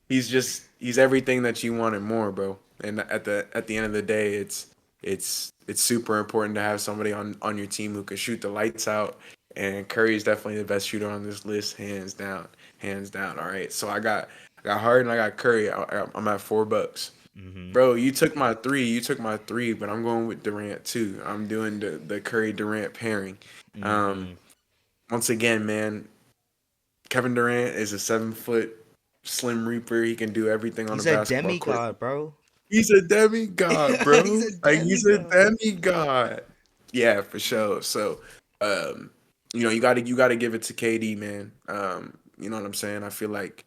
he's everything that you wanted more, bro. And at the end of the day, it's super important to have somebody on your team who can shoot the lights out. And Curry is definitely the best shooter on this list, hands down, hands down. All right, so I got Harden, I got Curry. I'm at $4. Mm-hmm. Bro, you took my three. You took my three, but I'm going with Durant too. I'm doing the Curry Durant pairing. Um, Mm-hmm. Once again, man, Kevin Durant is a 7 foot slim reaper. He can do everything on a He's a basketball court. demigod, bro. He's a demigod, He's bro. a Like he's a demigod. demigod. Yeah, for sure. So, um, you gotta give it to KD, man. You know what I'm saying? I feel like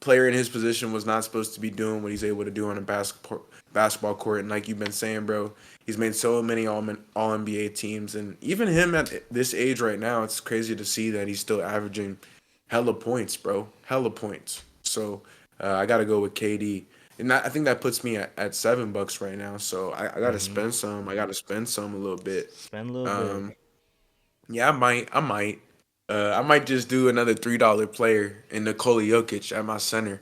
player in his position was not supposed to be doing what he's able to do on a basketball court. And like you've been saying, bro, he's made so many all NBA teams, and even him at this age right now, it's crazy to see that he's still averaging hella points, bro, hella points. So I got to go with KD. And I think that puts me at $7 right now. So I got to Mm-hmm. spend some. I got to spend some a little bit. Spend a little bit. Um, yeah, I might. I might just do another $3 player in Nikola Jokic at my center.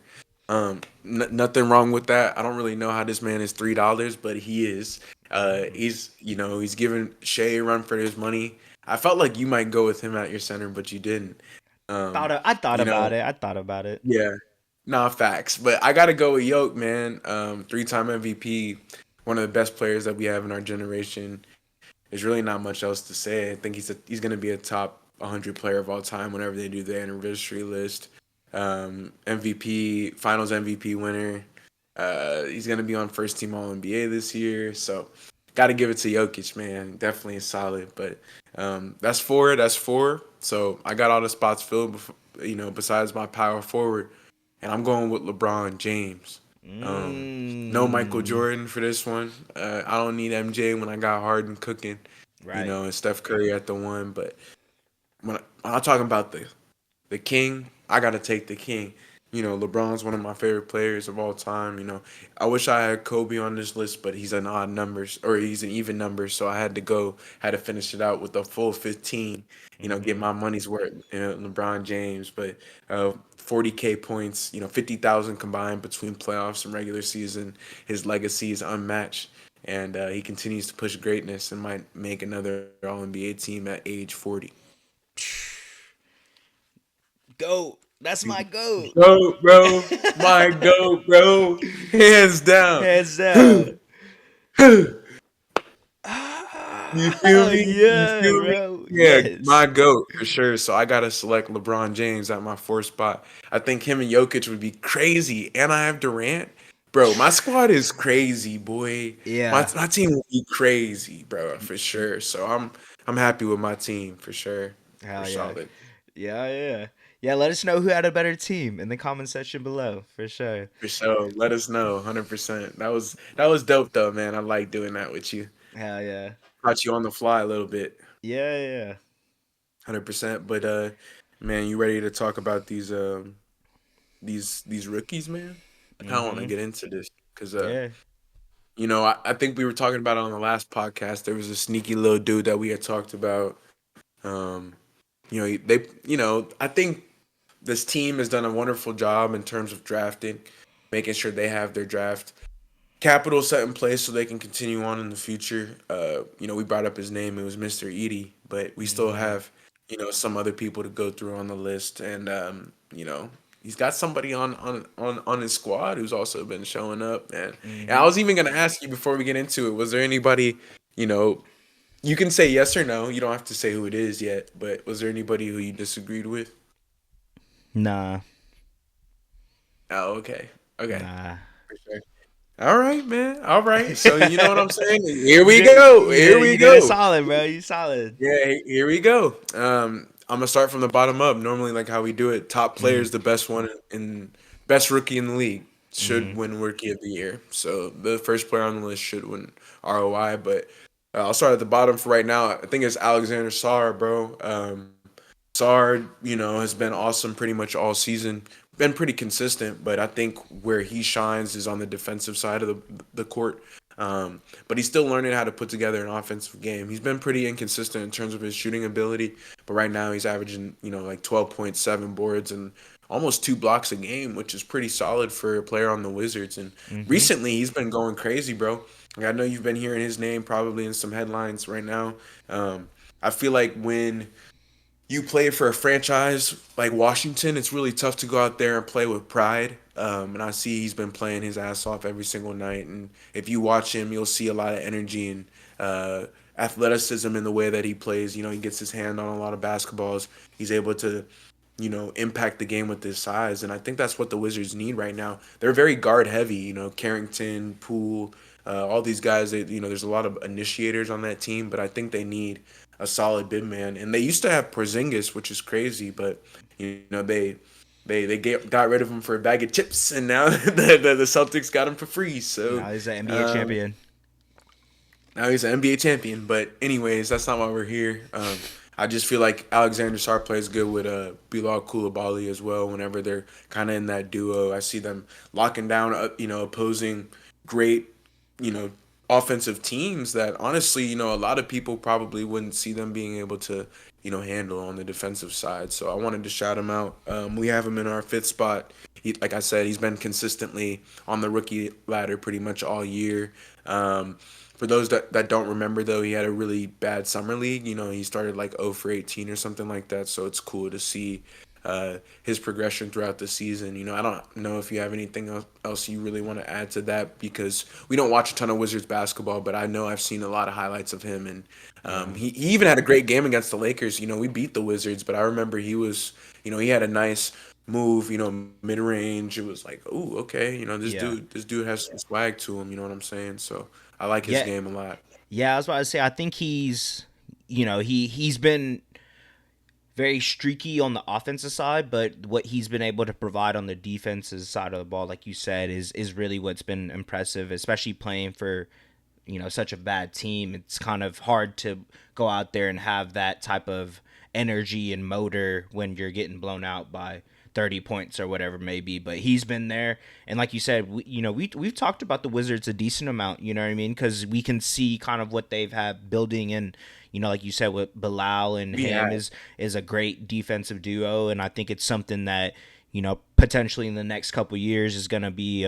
Nothing wrong with that. I don't really know how this man is $3, but he is. Mm-hmm. He's giving Shea a run for his money. I felt like you might go with him at your center, but you didn't. Um, I thought you about know, it. I thought about it. yeah, nah, facts. But I gotta go with Yoke, man. 3-time MVP, one of the best players that we have in our generation. There's really not much else to say. I think he's going to be a top 100 player of all time whenever they do the anniversary list. MVP, Finals MVP winner. He's going to be on first team All NBA this year. So, got to give it to Jokic, man. Definitely solid. But that's four. That's four. So I got all the spots filled. Besides my power forward, and I'm going with LeBron James. Um, no Michael Mm. Jordan for this one. I don't need MJ when I got Harden cooking, Right. and Steph Curry at the one. But when I'm talking about the king, I gotta take the king. LeBron's one of my favorite players of all time. I wish I had Kobe on this list, but he's an odd numbers or he's an even number, so had to finish it out with a full 15. Get Mm-hmm. my money's worth. LeBron James, but 40K points. 50,000 combined between playoffs and regular season. His legacy is unmatched. And he continues to push greatness and might make another All NBA team at age 40. Goat. That's my goat. Goat, bro. My goat, bro. Hands down. Hands down. You feel Ah, me? You yeah, feel me? bro. Yeah, Yes. my goat for sure. So I gotta select LeBron James at my fourth spot. I think him and Jokic would be crazy. And I have Durant. Bro, my squad is crazy, boy. My Yeah. my team will be crazy, bro, for sure. So I'm happy with my team for sure. We're Hell yeah. solid. Yeah, yeah. Yeah, let us know who had a better team in the comment section below, for sure. For sure. Let us know, 100%. That was dope though, man. I like doing that with you. Hell yeah. Caught you on the fly a little bit. Yeah, yeah. 100%. But man, you ready to talk about these rookies, man? I kind of want to Mm-hmm. get into this because Yeah. I think we were talking about it on the last podcast. There was a sneaky little dude that we had talked about. Um, I think this team has done a wonderful job in terms of drafting, making sure they have their draft capital set in place so they can continue on in the future. We brought up his name; it was Mr. Edie, but we still Mm-hmm. have some other people to go through on the list, and he's got somebody on his squad who's also been showing up, man. And I Mm-hmm. was even gonna ask you before we get into it: was there anybody you know? You can say yes or no. You don't have to say who it is yet. But was there anybody who you disagreed with? Nah. Oh, okay, okay. Nah. For sure. All right, man. All right. So you know what I'm saying? Here we Good. go. Here we You did it go. solid, bro. You solid. Yeah, here we go. I'm gonna start from the bottom up. Normally, like how we do it, top player Mm-hmm. is the best one in best rookie in the league should Mm-hmm. win rookie of the year. So the first player on the list should win ROI. But I'll start at the bottom for right now. I think it's Alexander Sarr, bro. Sarr, has been awesome pretty much all season. Been pretty consistent, but I think where he shines is on the defensive side of the court. But he's still learning how to put together an offensive game. He's been pretty inconsistent in terms of his shooting ability, but right now he's averaging like 12.7 boards and almost 2 blocks a game, which is pretty solid for a player on the Wizards. And Mm-hmm. recently, he's been going crazy, bro. Like, I know you've been hearing his name probably in some headlines right now. Um, I feel like when you play for a franchise like Washington, it's really tough to go out there and play with pride. And I see he's been playing his ass off every single night. And if you watch him, you'll see a lot of energy and athleticism in the way that he plays. He gets his hand on a lot of basketballs. He's able to, impact the game with his size. And I think that's what the Wizards need right now. They're very guard heavy. Carrington, Poole, all these guys. There's a lot of initiators on that team, but I think they need a solid big man. And they used to have Porzingis, which is crazy, but got rid of him for a bag of chips, and now the Celtics got him for free. So Now he's an NBA um, champion. now he's an NBA champion. But anyways, that's not why we're here. I just feel like Alexander Sarr plays good with Bilal Coulibaly as well. Whenever they're kind of in that duo, I see them locking down, opposing great, you know, offensive teams that honestly, a lot of people probably wouldn't see them being able to, handle on the defensive side. So I wanted to shout him out. We have him in our fifth spot. Like I said, he's been consistently on the rookie ladder pretty much all year. For those that don't remember, though, he had a really bad summer league. He started like 0 for 18 or something like that. So it's cool to see his progression throughout the season. I don't know if you have anything else you really want to add to that because we don't watch a ton of Wizards basketball, but I know I've seen a lot of highlights of him. And Yeah. he even had a great game against the Lakers. We beat the Wizards, but I remember he had a nice move, mid range. It was like, oh, okay, Yeah. this dude has some swag to him. You know what I'm saying? So I like his Yeah. game a lot. Yeah, I was about to say I think he's been very streaky on the offensive side, but what he's been able to provide on the defensive side of the ball, like you said, is really what's been impressive, especially playing for such a bad team. It's kind of hard to go out there and have that type of energy and motor when you're getting blown out by 30 points or whatever it may be. But he's been there, and like you said, we've talked about the Wizards a decent amount. You know what I mean? Because we can see kind of what they've had building, and like you said, with Bilal and We him had, is a great defensive duo, and I think it's something that potentially in the next couple years is going to be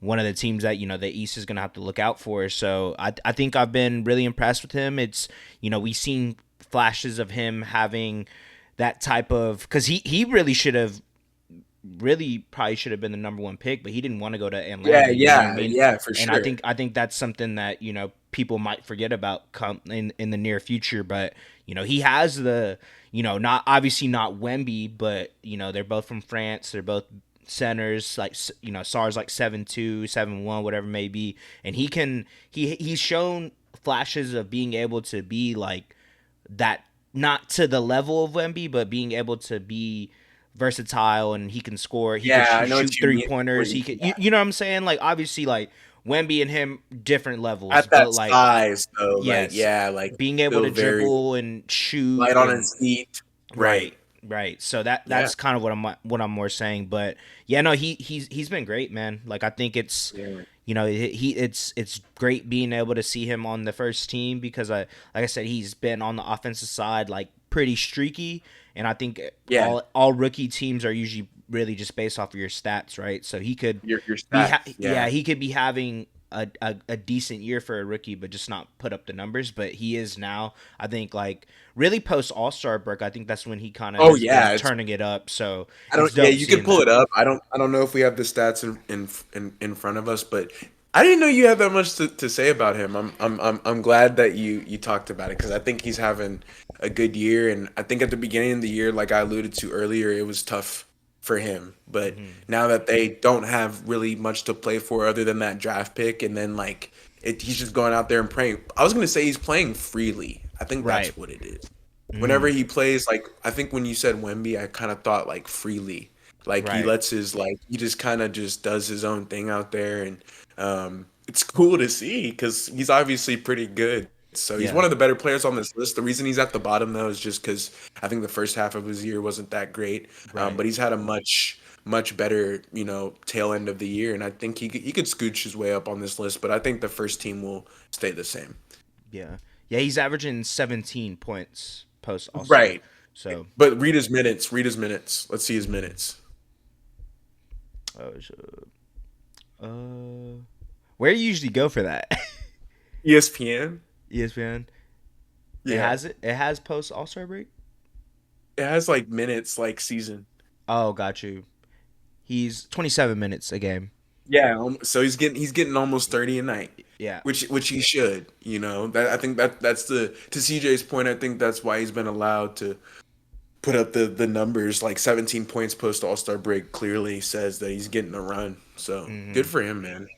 one of the teams that the East is going to have to look out for. So I think I've been really impressed with him. It's we've seen flashes of him having that type of, because he really probably should have been the number one pick, but he didn't want to go to yeah, Atlanta. You know what I yeah, mean? yeah, for And I sure. think that's something that people might forget about come in the near future. But he has the not obviously not Wemby, but they're both from France. They're both centers, like Sar's like 7'2", 7'1", whatever it may be, and he's shown flashes of being able to be like that, not to the level of Wemby, but being able to be versatile, and he can score. He could Yeah, I know what shoot you three mean. pointers. He could, you know what I'm saying? Like obviously, like Wemby and him different levels, At but that like size, though, like, yes, yeah, like, being able still to very dribble and shoot light on and his feet. Right. right, right. So that Yeah. that's kind of what I'm more saying. But yeah, no, he's been great, man. Like I think it's Yeah. it's great being able to see him on the first team because like I said, he's been on the offensive side like pretty streaky, and I think Yeah. all rookie teams are usually really just based off of your stats, right? So he could Your be stats. yeah, Yeah. he could be having a decent year for a rookie, but just not put up the numbers. But he is now, I think, like really post All Star break. I think that's when he kind of Oh, has yeah. been It's turning it up. So I it's don't. Yeah, dope you could seeing pull that. it up. I don't know if we have the stats in front of us, but I didn't know you had that much to say about him. I'm glad that you talked about it because I think he's having a good year, and I think at the beginning of the year, like I alluded to earlier, it was tough for him. But Hmm. now that they don't have really much to play for other than that draft pick, and then like he's just going out there and playing. I was gonna say he's playing freely. I think Right. that's what it is. Whenever Mm. he plays, like I think when you said Wemby, I kind of thought like freely, like he Right. lets his like he just kind of just does his own thing out there, and it's cool to see because he's obviously pretty good. So he's one Yeah. of the better players on this list. The reason he's at the bottom though is just because I think the first half of his year wasn't that great, Right. but he's had a much better tail end of the year, and I think he could scooch his way up on this list. But I think the first team will stay the same. Yeah. Yeah. He's averaging 17 points post All Star. Right. So But read his minutes. Read his minutes. Let's see his minutes. Oh, so, uh, where do you usually go for that? ESPN. ESPN. It Yeah, has it. It has post All Star break. it has like minutes, like season. Oh, got you. He's 27 minutes a game. Yeah, so he's getting almost 30 a night, Yeah. which he should. That I think that's the to CJ's point. I think that's why he's been allowed to put up the numbers. Like 17 points post All Star break clearly says that he's getting a run. So good Hmm. for him, man.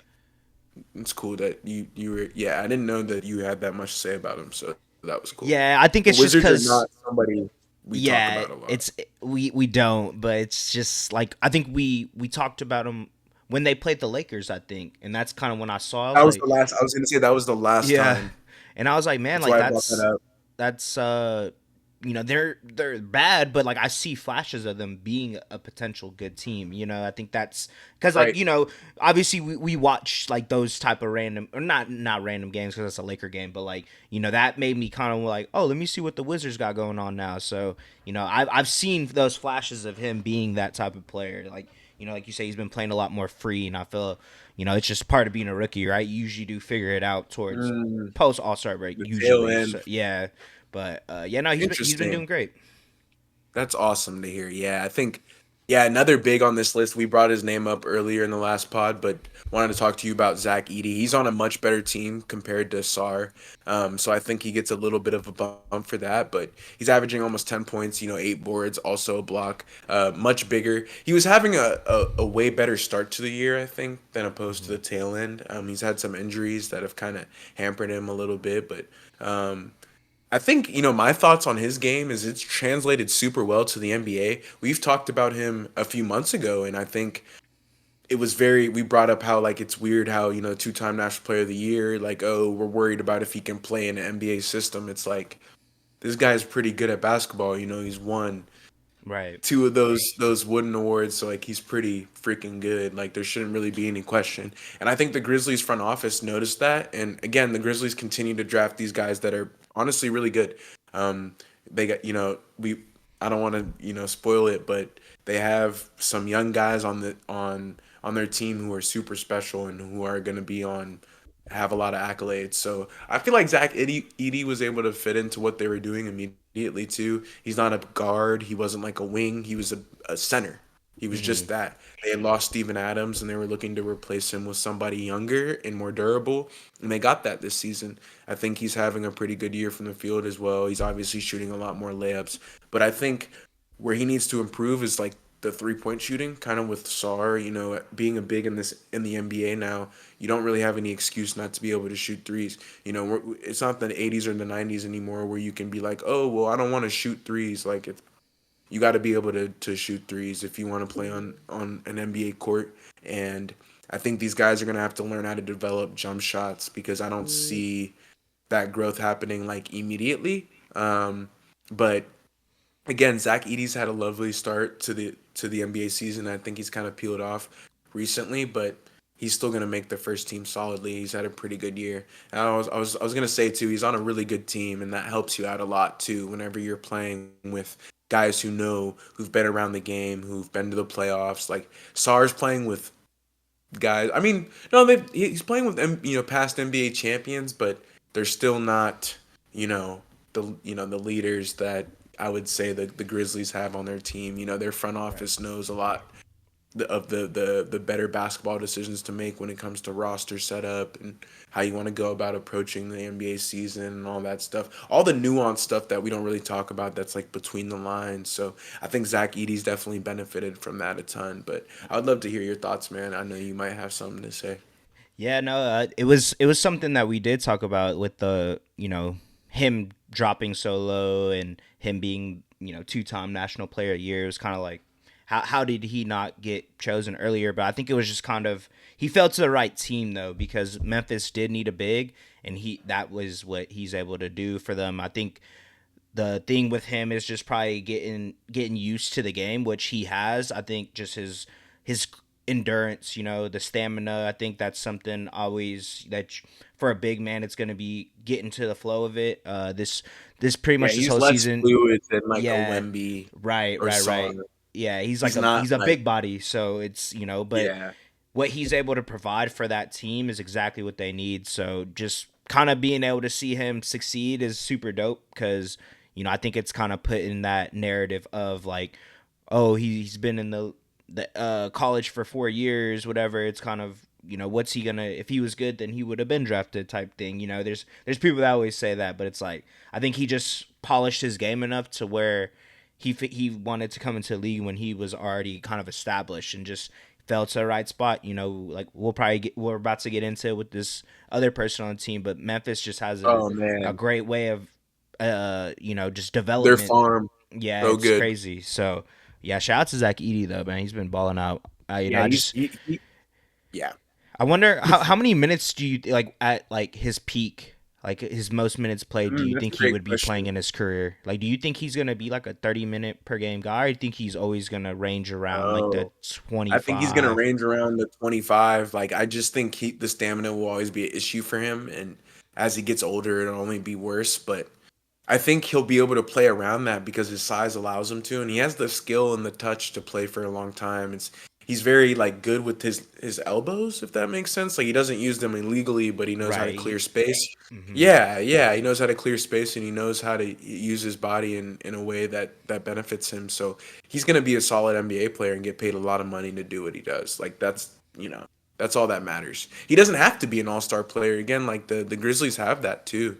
It's cool that you were. Yeah, I didn't know that you had that much to say about him. So that was cool. Yeah, I think The it's just Wizards are because not somebody we talk yeah, about a lot. it's we don't, but it's just like I think we talked about them when they played the Lakers, I think, and that's kind of when I saw. I was That was like, the last. I was gonna say that was the last yeah, time. and I was like, man, That's like why I brought that up. that's they're bad, but like I see flashes of them being a potential good team. I think that's because like Right. obviously we watch like those type of random or not random games because it's a Laker game, but like that made me kind of like, oh, let me see what the Wizards got going on now. So I've seen those flashes of him being that type of player. Like like you say, he's been playing a lot more free, and I feel it's just part of being a rookie, right? You usually do figure it out towards Mm, post All Star break, the tail usually. end. So yeah, but yeah, no, he's been Interesting. doing great. That's awesome to hear. Yeah, I think, yeah, another big on this list. We brought his name up earlier in the last pod, but wanted to talk to you about Zach Edey. He's on a much better team compared to Sar, so I think he gets a little bit of a bump for that. But he's averaging almost 10 points, 8 boards, also a block, much bigger. He was having a way better start to the year, I think, than opposed to Hmm. the tail end. He's had some injuries that have kind of hampered him a little bit, but. I think, my thoughts on his game is it's translated super well to the NBA. We've talked about him a few months ago, and I think we brought up how, like, it's weird how, two-time National Player of the Year, like, oh, we're worried about if he can play in an NBA system. It's like, this guy's pretty good at basketball. He's won Right. two of those wooden awards, so like he's pretty freaking good. Like there shouldn't really be any question. And I think the Grizzlies front office noticed that. And again, the Grizzlies continue to draft these guys that are honestly really good. They got we I don't want to spoil it, but they have some young guys on their team who are super special and who are going to be on have a lot of accolades. So I feel like Edey was able to fit into what they were doing immediately too. He's not a guard. He wasn't like a wing. He was a center. He was Hmm. just that. They had lost Steven Adams and they were looking to replace him with somebody younger and more durable. And they got that this season. I think he's having a pretty good year from the field as well. He's obviously shooting a lot more layups. But I think where he needs to improve is like the 3-point shooting, kind of with Sar, being a big in the NBA now, you don't really have any excuse not to be able to shoot threes. It's not the 80s or the 90s anymore where you can be like, oh, well, I don't want to shoot threes. Like, you got to be able to shoot threes if you want to play on an NBA court. And I think these guys are going to have to learn how to develop jump shots because I don't see that growth happening like immediately. But again, Zach Edey's had a lovely start to the NBA season. I think he's kind of peeled off recently, but he's still gonna make the first team solidly. He's had a pretty good year. And I was gonna say too, he's on a really good team, and that helps you out a lot too. Whenever you're playing with guys who've been around the game, who've been to the playoffs, like Sar's playing with guys. I mean, no, he's playing with past NBA champions, but they're still not the leaders that I would say the Grizzlies have on their team. Their front Right. office knows a lot of the better basketball decisions to make when it comes to roster setup and how you want to go about approaching the NBA season and all that stuff. All the nuanced stuff that we don't really talk about that's like between the lines. So I think Zach Edey's definitely benefited from that a ton. But I would love to hear your thoughts, man. I know you might have something to say. Yeah, no, it was something that we did talk about with the him dropping so low and him being two-time national player of the year. It was kind of like how did he not get chosen earlier? But I think it was just kind of he fell to the right team though because Memphis did need a big and he that was what he's able to do for them. I think the thing with him is just probably getting used to the game, which he has. I think just his endurance, the stamina. I think that's something always for a big man, it's going to be getting to the flow of it. This pretty Yeah, much this he's whole less season. fluid than like a Yeah, Wemby right, or right, right. Sar. yeah, He's not he's a like big body, so it's but yeah. what he's able to provide for that team is exactly what they need. So just kind of being able to see him succeed is super dope because I think it's kind of put in that narrative of like, oh, he's been in the college for 4 years, whatever. It's kind of what's he gonna, if he was good then he would have been drafted type thing. There's people that always say that, but it's like I think he just polished his game enough to where he wanted to come into the league when he was already kind of established and just fell to the right spot. Like we're about to get into it with this other person on the team, but Memphis just has Oh a man, great way of just their development. farm Yeah, so it's good. crazy. So yeah, shout out to Zach Edey though, man. He's been balling out. Yeah, I just yeah. I wonder how many minutes do you like at like his peak, like his most minutes played, do you That's think a he great would be playing question. in his career? Like, do you think he's gonna be like a 30-minute per game guy, or do you think he's always gonna range around like the Oh, twenty I think he's gonna five? range around the 25. Like I just think the stamina will always be an issue for him, and as he gets older, it'll only be worse. But I think he'll be able to play around that because his size allows him to, and he has the skill and the touch to play for a long time. He's very like good with his elbows, if that makes sense. Like he doesn't use them illegally, but he knows how to Right. clear space. Mm-hmm. Yeah, yeah, he knows how to clear space, and he knows how to use his body in a way that benefits him. So he's gonna be a solid NBA player and get paid a lot of money to do what he does. Like that's all that matters. He doesn't have to be an all-star player again. Like the Grizzlies have that too.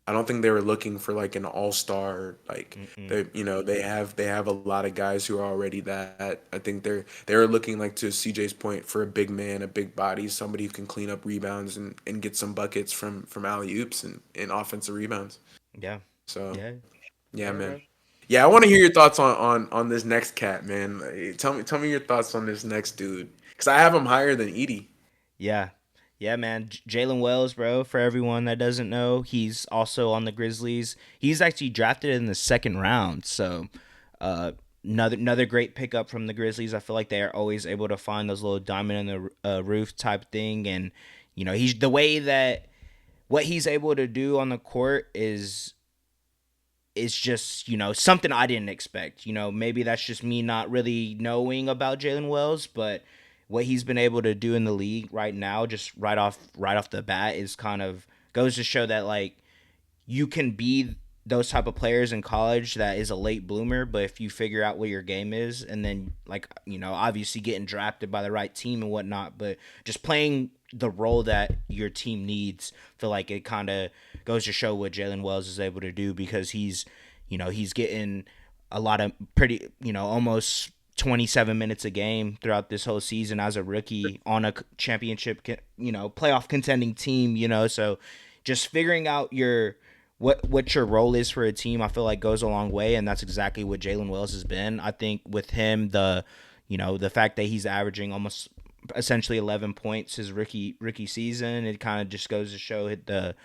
I don't think they were looking for like an all-star. Like Mm-mm. they have a lot of guys who are already that. I think they're looking like to CJ's point for a big man, a big body, somebody who can clean up rebounds and get some buckets from alley oops and offensive rebounds. Yeah. So Yeah. yeah, Yeah, man. bro. Yeah, I want to hear your thoughts on this next cat, man. Tell me your thoughts on this next dude, because I have him higher than Edie. Yeah. Yeah, man. Jalen Wells, bro, for everyone that doesn't know, he's also on the Grizzlies. He's actually drafted in the second round. So, uh, another great pickup from the Grizzlies. I feel like they are always able to find those little diamond in the roof type thing. And, he's the way that what he's able to do on the court is just something I didn't expect. Maybe that's just me not really knowing about Jalen Wells, but what he's been able to do in the league right now, just right off the bat, is kind of goes to show that like you can be those type of players in college that is a late bloomer, but if you figure out what your game is and then like obviously getting drafted by the right team and whatnot, but just playing the role that your team needs, feel like it kind of goes to show what Jalen Wells is able to do because he's getting a lot of pretty almost 27 minutes a game throughout this whole season as a rookie on a championship playoff contending team, so just figuring out what your role is for a team, I feel like goes a long way, and that's exactly what Jalen Wells has been. I think with him, the fact that he's averaging almost essentially 11 points his rookie season, it kind of just goes to show the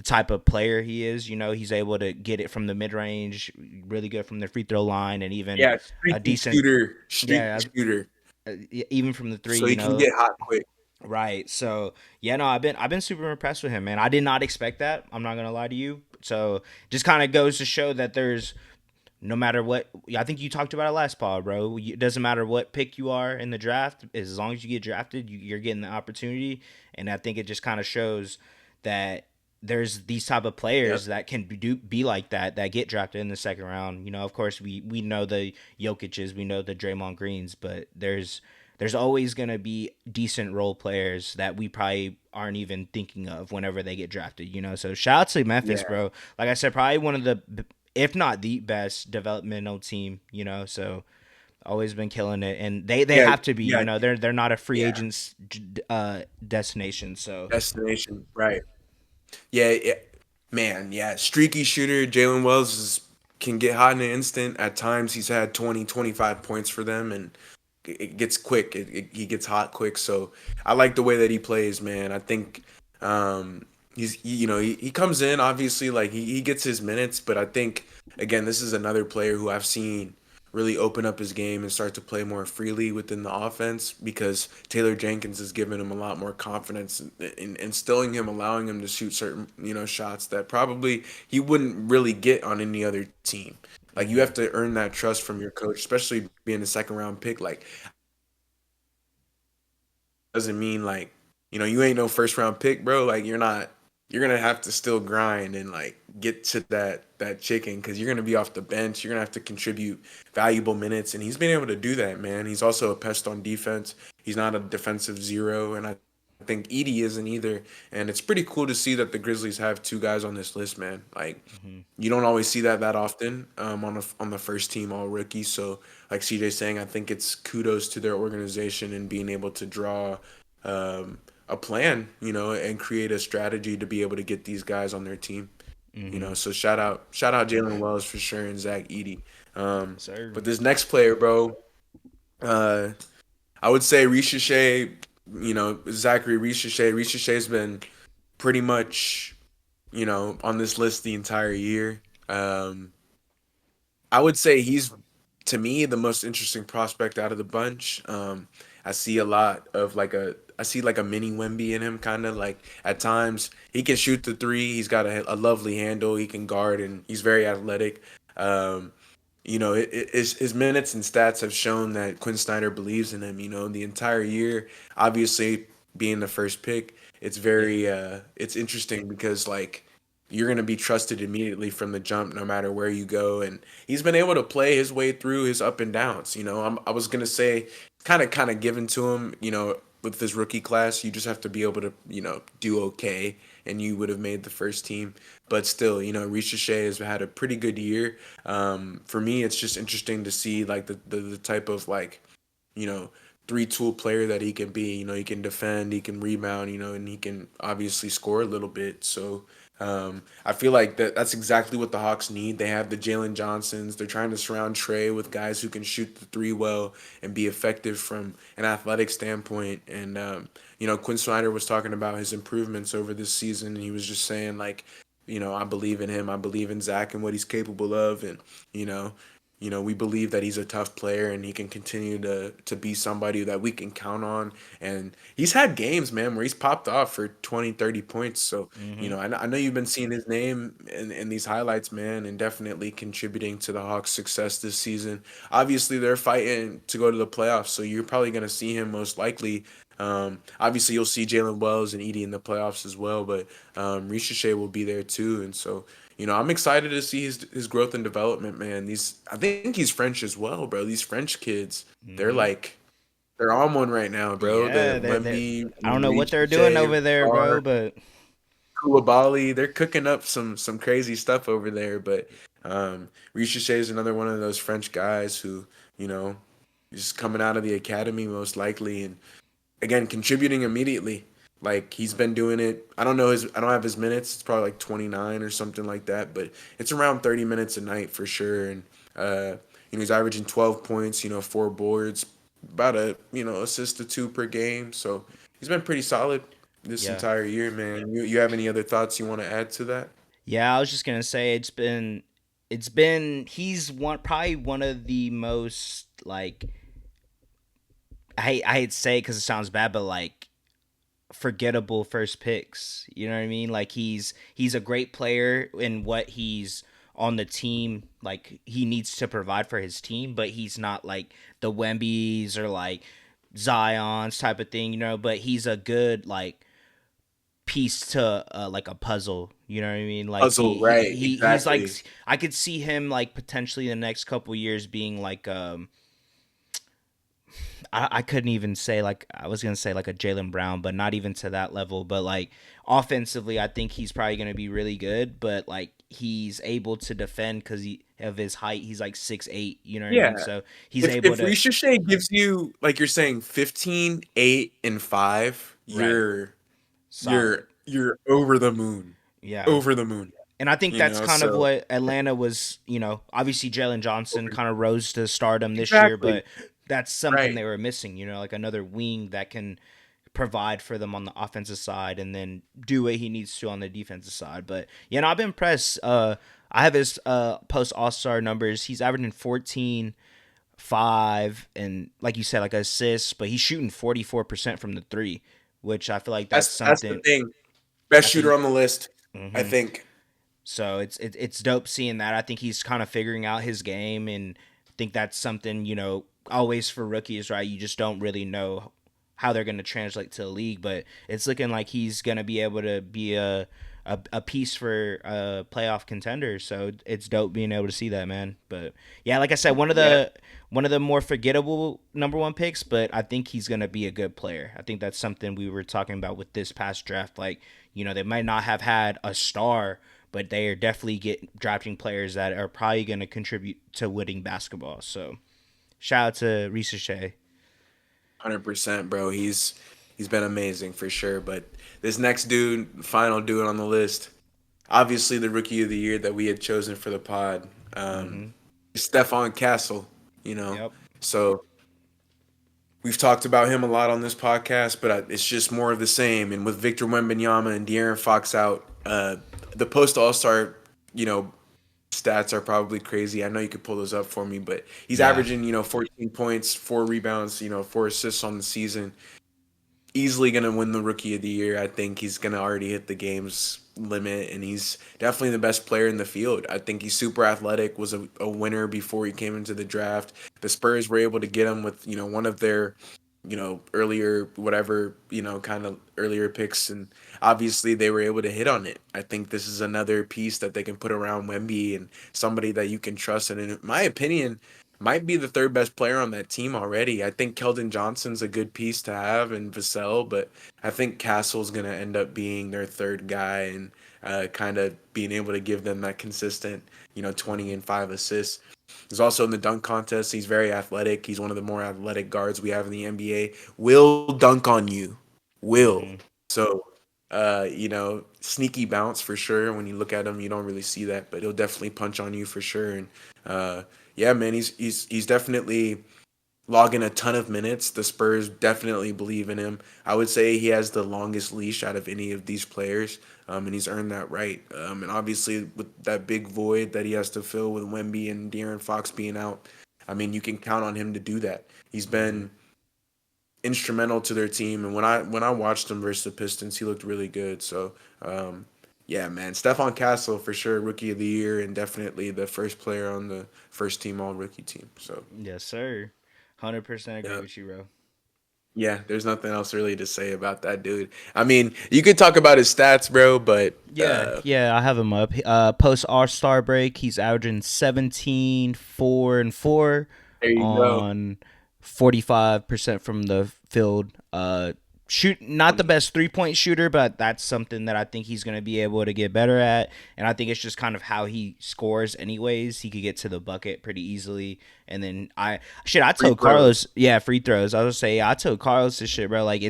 type of player he is. He's able to get it from the mid range, really good from the free throw line, and even Yeah, a streaky decent, shooter, streaky yeah, shooter, even from the three. so he can get hot quick. Right. So yeah, no, I've been super impressed with him, man. I did not expect that. I'm not gonna lie to you. So just kind of goes to show that there's no matter what. I think you talked about it last pod, bro. It doesn't matter what pick you are in the draft, as long as you get drafted, you're getting the opportunity. And I think it just kind of shows that there's these type of Yep. players that can be like that get drafted in the second round. Of course we know the Jokic's, we know the Draymond Greens, but there's always going to be decent role players that we probably aren't even thinking of whenever they get drafted. So shout out to Memphis, Yeah. bro. Like I said, probably one of the, if not the best developmental team. So always been killing it, and they Yeah. have to be. Yeah. They're not a free Yeah. agents destination. So Destination. Right. Yeah. Yeah. Man. Yeah. Streaky shooter. Jalen Wells can get hot in an instant. At times, he's had 20, 25 points for them, and it gets quick. He gets hot quick. So I like the way that he plays, man. I think he comes in obviously like he gets his minutes, but I think again this is another player who I've seen really open up his game and start to play more freely within the offense because Taylor Jenkins has given him a lot more confidence in instilling him, allowing him to shoot certain shots that probably he wouldn't really get on any other team. Like you have to earn that trust from your coach, especially being a second round pick. Like doesn't mean like you ain't no first round pick, bro. Like you're not. You're gonna have to still grind and like get to that chicken because you're gonna be off the bench. You're gonna have to contribute valuable minutes, and he's been able to do that, man. He's also a pest on defense. He's not a defensive zero, and I think Edie isn't either. And it's pretty cool to see that the Grizzlies have two guys on this list, man. Like Mm-hmm. you don't always see that often on the first team all rookie. So like CJ saying, I think it's kudos to their organization and being able to draw a plan, and create a strategy to be able to get these guys on their team. Mm-hmm. So shout out Jalen Wells for sure and Zach Edey. Sir. But this next player, bro, uh, I would say Ricochet. Zachary Ricochet. Ricochet's been pretty much on this list the entire year. I would say he's to me the most interesting prospect out of the bunch. I see a lot of I see like a mini Wemby in him, kind of like at times he can shoot the three. He's got a lovely handle. He can guard and he's very athletic. Um, his minutes and stats have shown that Quinn Snyder believes in him. The entire year, obviously being the first pick, it's Yeah. very it's interesting because like you're going to be trusted immediately from the jump no matter where you go, and he's been able to play his way through his up and downs. I was going to say kind of given to him, with this rookie class. You just have to be able to do okay, and you would have made the first team. But still, Ricochet has had a pretty good year. For me, it's just interesting to see like the type of like you know, three tool player that he can be. He can defend, he can rebound, and he can obviously score a little bit. So I feel like that's exactly what the Hawks need. They have the Jalen Johnsons. They're trying to surround Trey with guys who can shoot the three well and be effective from an athletic standpoint. And Quinn Snyder was talking about his improvements over this season, and he was just saying like, I believe in him. I believe in Zach and what he's capable of, and you know, we believe that he's a tough player and he can continue to be somebody that we can count on. And he's had games, man, where he's popped off for 20, 30 points. So, Mm-hmm. I know you've been seeing his name in these highlights, man, and definitely contributing to the Hawks' success this season. Obviously, they're fighting to go to the playoffs, so you're probably going to see him most likely. Obviously, you'll see Jalen Wells and Edie in the playoffs as well, but Ricochet will be there too. And so, I'm excited to see his growth and development, man. I think he's French as well, bro. These French kids, they're Mm-hmm. like they're on one right now, bro. Yeah, The they're Wemby, I don't know what they're doing Ricochet, over there, bro, Ricard, but Koulibaly, they're cooking up some crazy stuff over there. But Ricochet is another one of those French guys who, you know, is coming out of the academy most likely, and again contributing immediately. Like he's been doing it. I don't have his minutes. It's probably like 29 or something like that, but it's around 30 minutes a night for sure. And he's averaging 12 points, 4 boards, about a assist to two per game. So he's been pretty solid this yeah. entire year, man. You have any other thoughts you want to add to that? Yeah, I was just gonna say it's been he's probably one of the most like I hate to say because it sounds bad, but like forgettable first picks. You know what I mean? Like he's a great player in what he's on the team. Like he needs to provide for his team, but he's not like the Wemby's or like Zion's type of thing. But he's a good like piece to like a puzzle. You know what I mean? Like Puzzle, right? he's like Exactly. I could see him like potentially the next couple years being like I couldn't even say like I was gonna say like a Jalen Brown, but not even to that level. But like offensively, I think he's probably gonna be really good. But like he's able to defend because of his height. He's like 6'8". You know what I Yeah. mean? So he's If able if to Ricochet gives you like you're saying 15, 8, and 5, right solid. you're over the moon. Yeah. Over the moon. And I think that's kind of So what Atlanta was, obviously Jalen Johnson kind of rose to stardom this year, exactly. but that's something Right. they were missing, like another wing that can provide for them on the offensive side and then do what he needs to on the defensive side. But yeah, no, I've been impressed. I have his post All-Star numbers. He's averaging 14, 5, and like you said, like assists, but he's shooting 44% from the three, which I feel like that's That's the something thing. Best I shooter think. on the list, I Mhm. think. So it's dope seeing that. I think he's kind of figuring out his game, and think that's something, always for rookies, right? You just don't really know how they're going to translate to the league, but it's looking like he's going to be able to be a piece for a playoff contender. So it's dope being able to see that, man. But yeah, like I said, Yeah, one of the more forgettable number one picks, but I think he's going to be a good player. I think that's something we were talking about with this past draft. Like, they might not have had a star, but they are definitely drafting players that are probably going to contribute to winning basketball. So shout out to Ricochet. 100%, bro. He's been amazing for sure. But this next dude, final dude on the list, obviously the rookie of the year that we had chosen for the pod, Mm-hmm. Stephon Castle. You know, Yep. so we've talked about him a lot on this podcast, but it's just more of the same. And with Victor Wembanyama and De'Aaron Fox out, the post All Star, you know, stats are probably crazy. I know you could pull those up for me, but he's Yeah. averaging, 14 points, 4 rebounds, 4 assists on the season. Easily going to win the rookie of the year. I think he's going to already hit the game's limit, and he's definitely the best player in the field. I think he's super athletic, was a winner before he came into the draft. The Spurs were able to get him with, one of their, earlier, whatever, kind of earlier picks. And obviously they were able to hit on it. I think this is another piece that they can put around Wemby and somebody that you can trust. And in my opinion, might be the third best player on that team already. I think Keldon Johnson's a good piece to have and Vassell, but I think Castle's going to end up being their third guy and kind of being able to give them that consistent, 20 and 5 assists. He's also in the dunk contest. He's very athletic. He's one of the more athletic guards we have in the NBA. Will dunk on you. Will. Mm-hmm. So, sneaky bounce for sure. When you look at him, you don't really see that, but he'll definitely punch on you for sure. And yeah, man, he's definitely logging a ton of minutes. The Spurs definitely believe in him. I would say he has the longest leash out of any of these players, and he's earned that right. And obviously, with that big void that he has to fill with Wemby and De'Aaron Fox being out, I mean, you can count on him to do that. He's Mm-hmm. been instrumental to their team, and when I watched him versus the Pistons, he looked really good. So, yeah, man, Stephon Castle for sure, rookie of the year, and definitely the first player on the first team all rookie team. So, Yes, sir. 100% agree yeah. with you, bro. Yeah, there's nothing else really to say about that dude. I mean, you could talk about his stats, bro, but Yeah, yeah, I have him up. Post All Star break, he's averaging 17, 4, and 4 there you go. on 45% from the field. Shoot, not the Um, best 3-point shooter, but that's something that I think he's going to be able to get better at. And I think it's just kind of how he scores, anyways. He could get to the bucket pretty easily. And then I Free told throws. Carlos, yeah, free throws. I was say, yeah, I told Carlos this shit, bro. Like,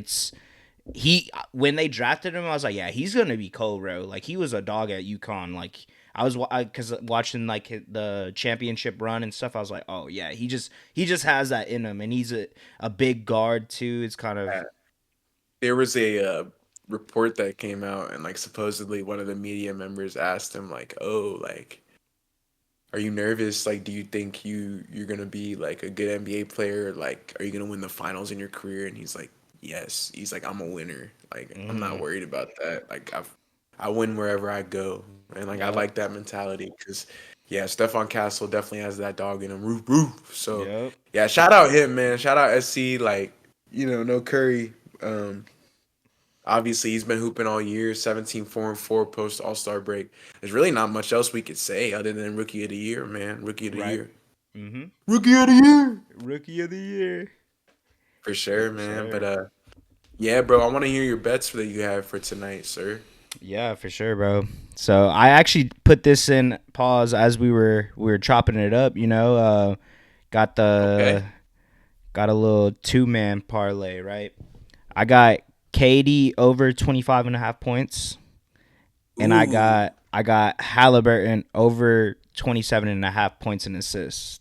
he when they drafted him, I was like, yeah, he's gonna be cold, bro. Like he was a dog at UConn. Like because watching like the championship run and stuff, I was like, oh yeah, he just has that in him, and he's a big guard too. It's kind of There was a report that came out, and like supposedly one of the media members asked him, like, "Oh, like, are you nervous? Like, do you think you're gonna be like a good NBA player? Like, are you gonna win the finals in your career?" And he's like, "Yes." He's like, "I'm a winner. Like, I'm not mm, worried about that. Like, I win wherever I go, and like I yep, like that mentality because." Yeah, Stephon Castle definitely has that dog in him. Roof, roof. So, yep, yeah, shout out him, man. Shout out SC. Like, no Curry. Obviously, he's been hooping all year, 17, 4, and 4 post All Star break. There's really not much else we could say other than Rookie of the Year, man. Rookie of the right, Year. mm-hmm. Rookie of the Year! Rookie of the year. For sure, Yes, man. But sir. yeah, bro, I want to hear your bets that you have for tonight, sir. Yeah, for sure, bro. So I actually put this in pause as we were chopping it up. Got Okay. the got a little 2-man parlay, right? I got Katie over 25.5 points, and I Ooh. got I got Halliburton over 27.5 points and assists.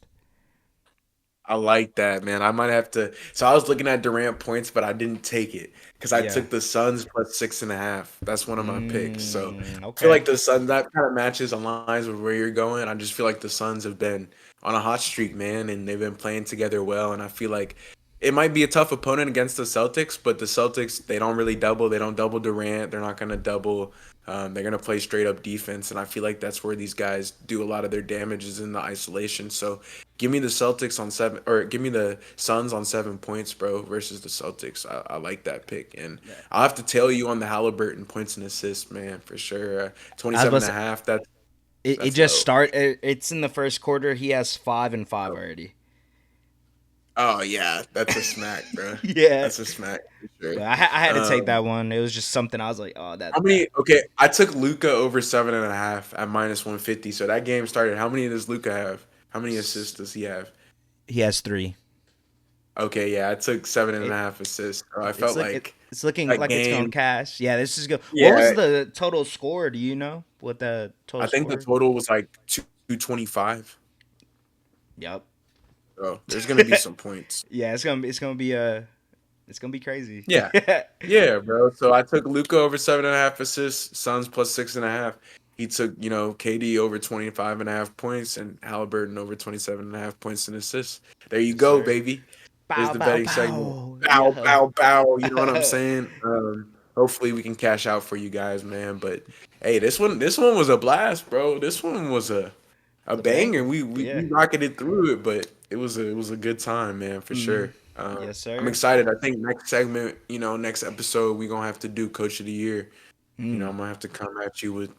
I like that, man. I might have to. So I was looking at Durant points, but I didn't take it because I Yeah. took the Suns plus 6.5. That's one of my picks. So I feel Okay. like the Suns that kind of matches aligns with where you're going. I just feel like the Suns have been on a hot streak, man, and they've been playing together well. And I feel like it might be a tough opponent against the Celtics, but the Celtics they don't really double. They don't double Durant. They're not gonna double. They're gonna play straight up defense, and I feel like that's where these guys do a lot of their damage is in the isolation. So give me the Celtics on 7, or give me the Suns on 7 points, bro, versus the Celtics. I like that pick, and Yeah. I'll have to tell you on the Halliburton points and assists, man, for sure. I was 27 about and to a say, half. it That's just low. start. It's in the first quarter. He has 5 and 5 already. Oh yeah, that's a smack, bro. Yeah, That's a smack for sure. but I had to take Um, that one. It was just something I was like, oh, how that many? Okay, I took Luca over 7.5 at -150. So that game started. How many does Luca have? How many assists does he have? he has 3. Okay, yeah, I took seven and a It half assists. So I it's felt like like it's looking that like it's gonna game. cash. Yeah, this is good. What was Yeah, the total score? Do you know what the total I think the score? total was like 225. Yep. So there's gonna be some points. Yeah, it's gonna be crazy. Yeah, yeah, bro. So I took Luca over 7.5 assists, Suns plus 6.5. He took, KD over 25.5 points and Halliburton over 27.5 points and assists. There you Yes, go, sir. baby. There's Bow, the bow, betting segment. bow. Bow, Yeah. bow, bow. You know what I'm saying? Hopefully we can cash out for you guys, man. But hey, this one was a blast, bro. This one was a It's a banger. banger. We Yeah. rocketed through it, but it was a good time, man, for Mm. sure. Yes, I'm sir. excited. I think next segment, next episode, we're gonna have to do Coach of the Year. Mm. I'm gonna have to come at you with.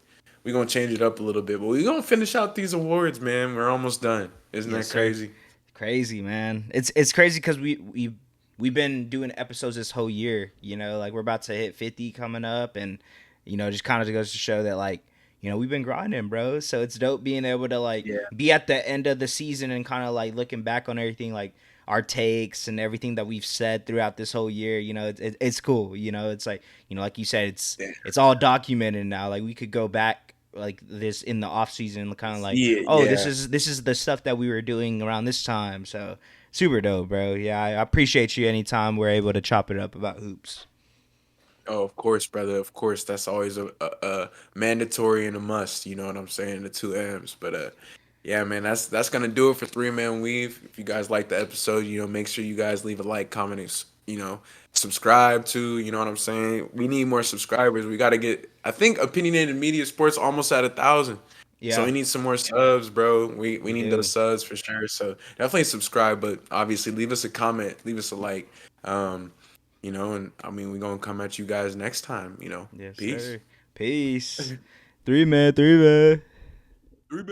We're gonna change it up a little bit, but we're gonna finish out these awards, man. We're almost done. Isn't Yes, that sir. crazy? Crazy, man. It's crazy because we've been doing episodes this whole year. Like we're about to hit 50 coming up, and just kind of goes to show that like we've been grinding, bro. So it's dope being able to like Yeah, be at the end of the season and kind of like looking back on everything, like our takes and everything that we've said throughout this whole year. It's cool. It's like like you said, yeah. it's all documented now. Like we could go back like this in the off season, kind of like, See it, oh, this yeah. is this is the stuff that we were doing around this time. So super dope, bro. Yeah, I appreciate you anytime we're able to chop it up about hoops. Oh, of course, brother. Of course, that's always a mandatory and a must. You know what I'm saying? The two M's. But yeah, man, that's gonna do it for Three Man Weave. If you guys like the episode, make sure you guys leave a like, comment, and subscribe to. You know what I'm saying? We need more subscribers. We gotta get. I think Opinionated Media Sports almost at 1,000. So Yeah, we need some more subs, bro. We we need those do. subs for sure. So definitely subscribe, but obviously leave us a comment, leave us a like. Um, and I mean, we're gonna come at you guys next time. Yes, Peace. sir. Peace. 3 man, 3 man. Three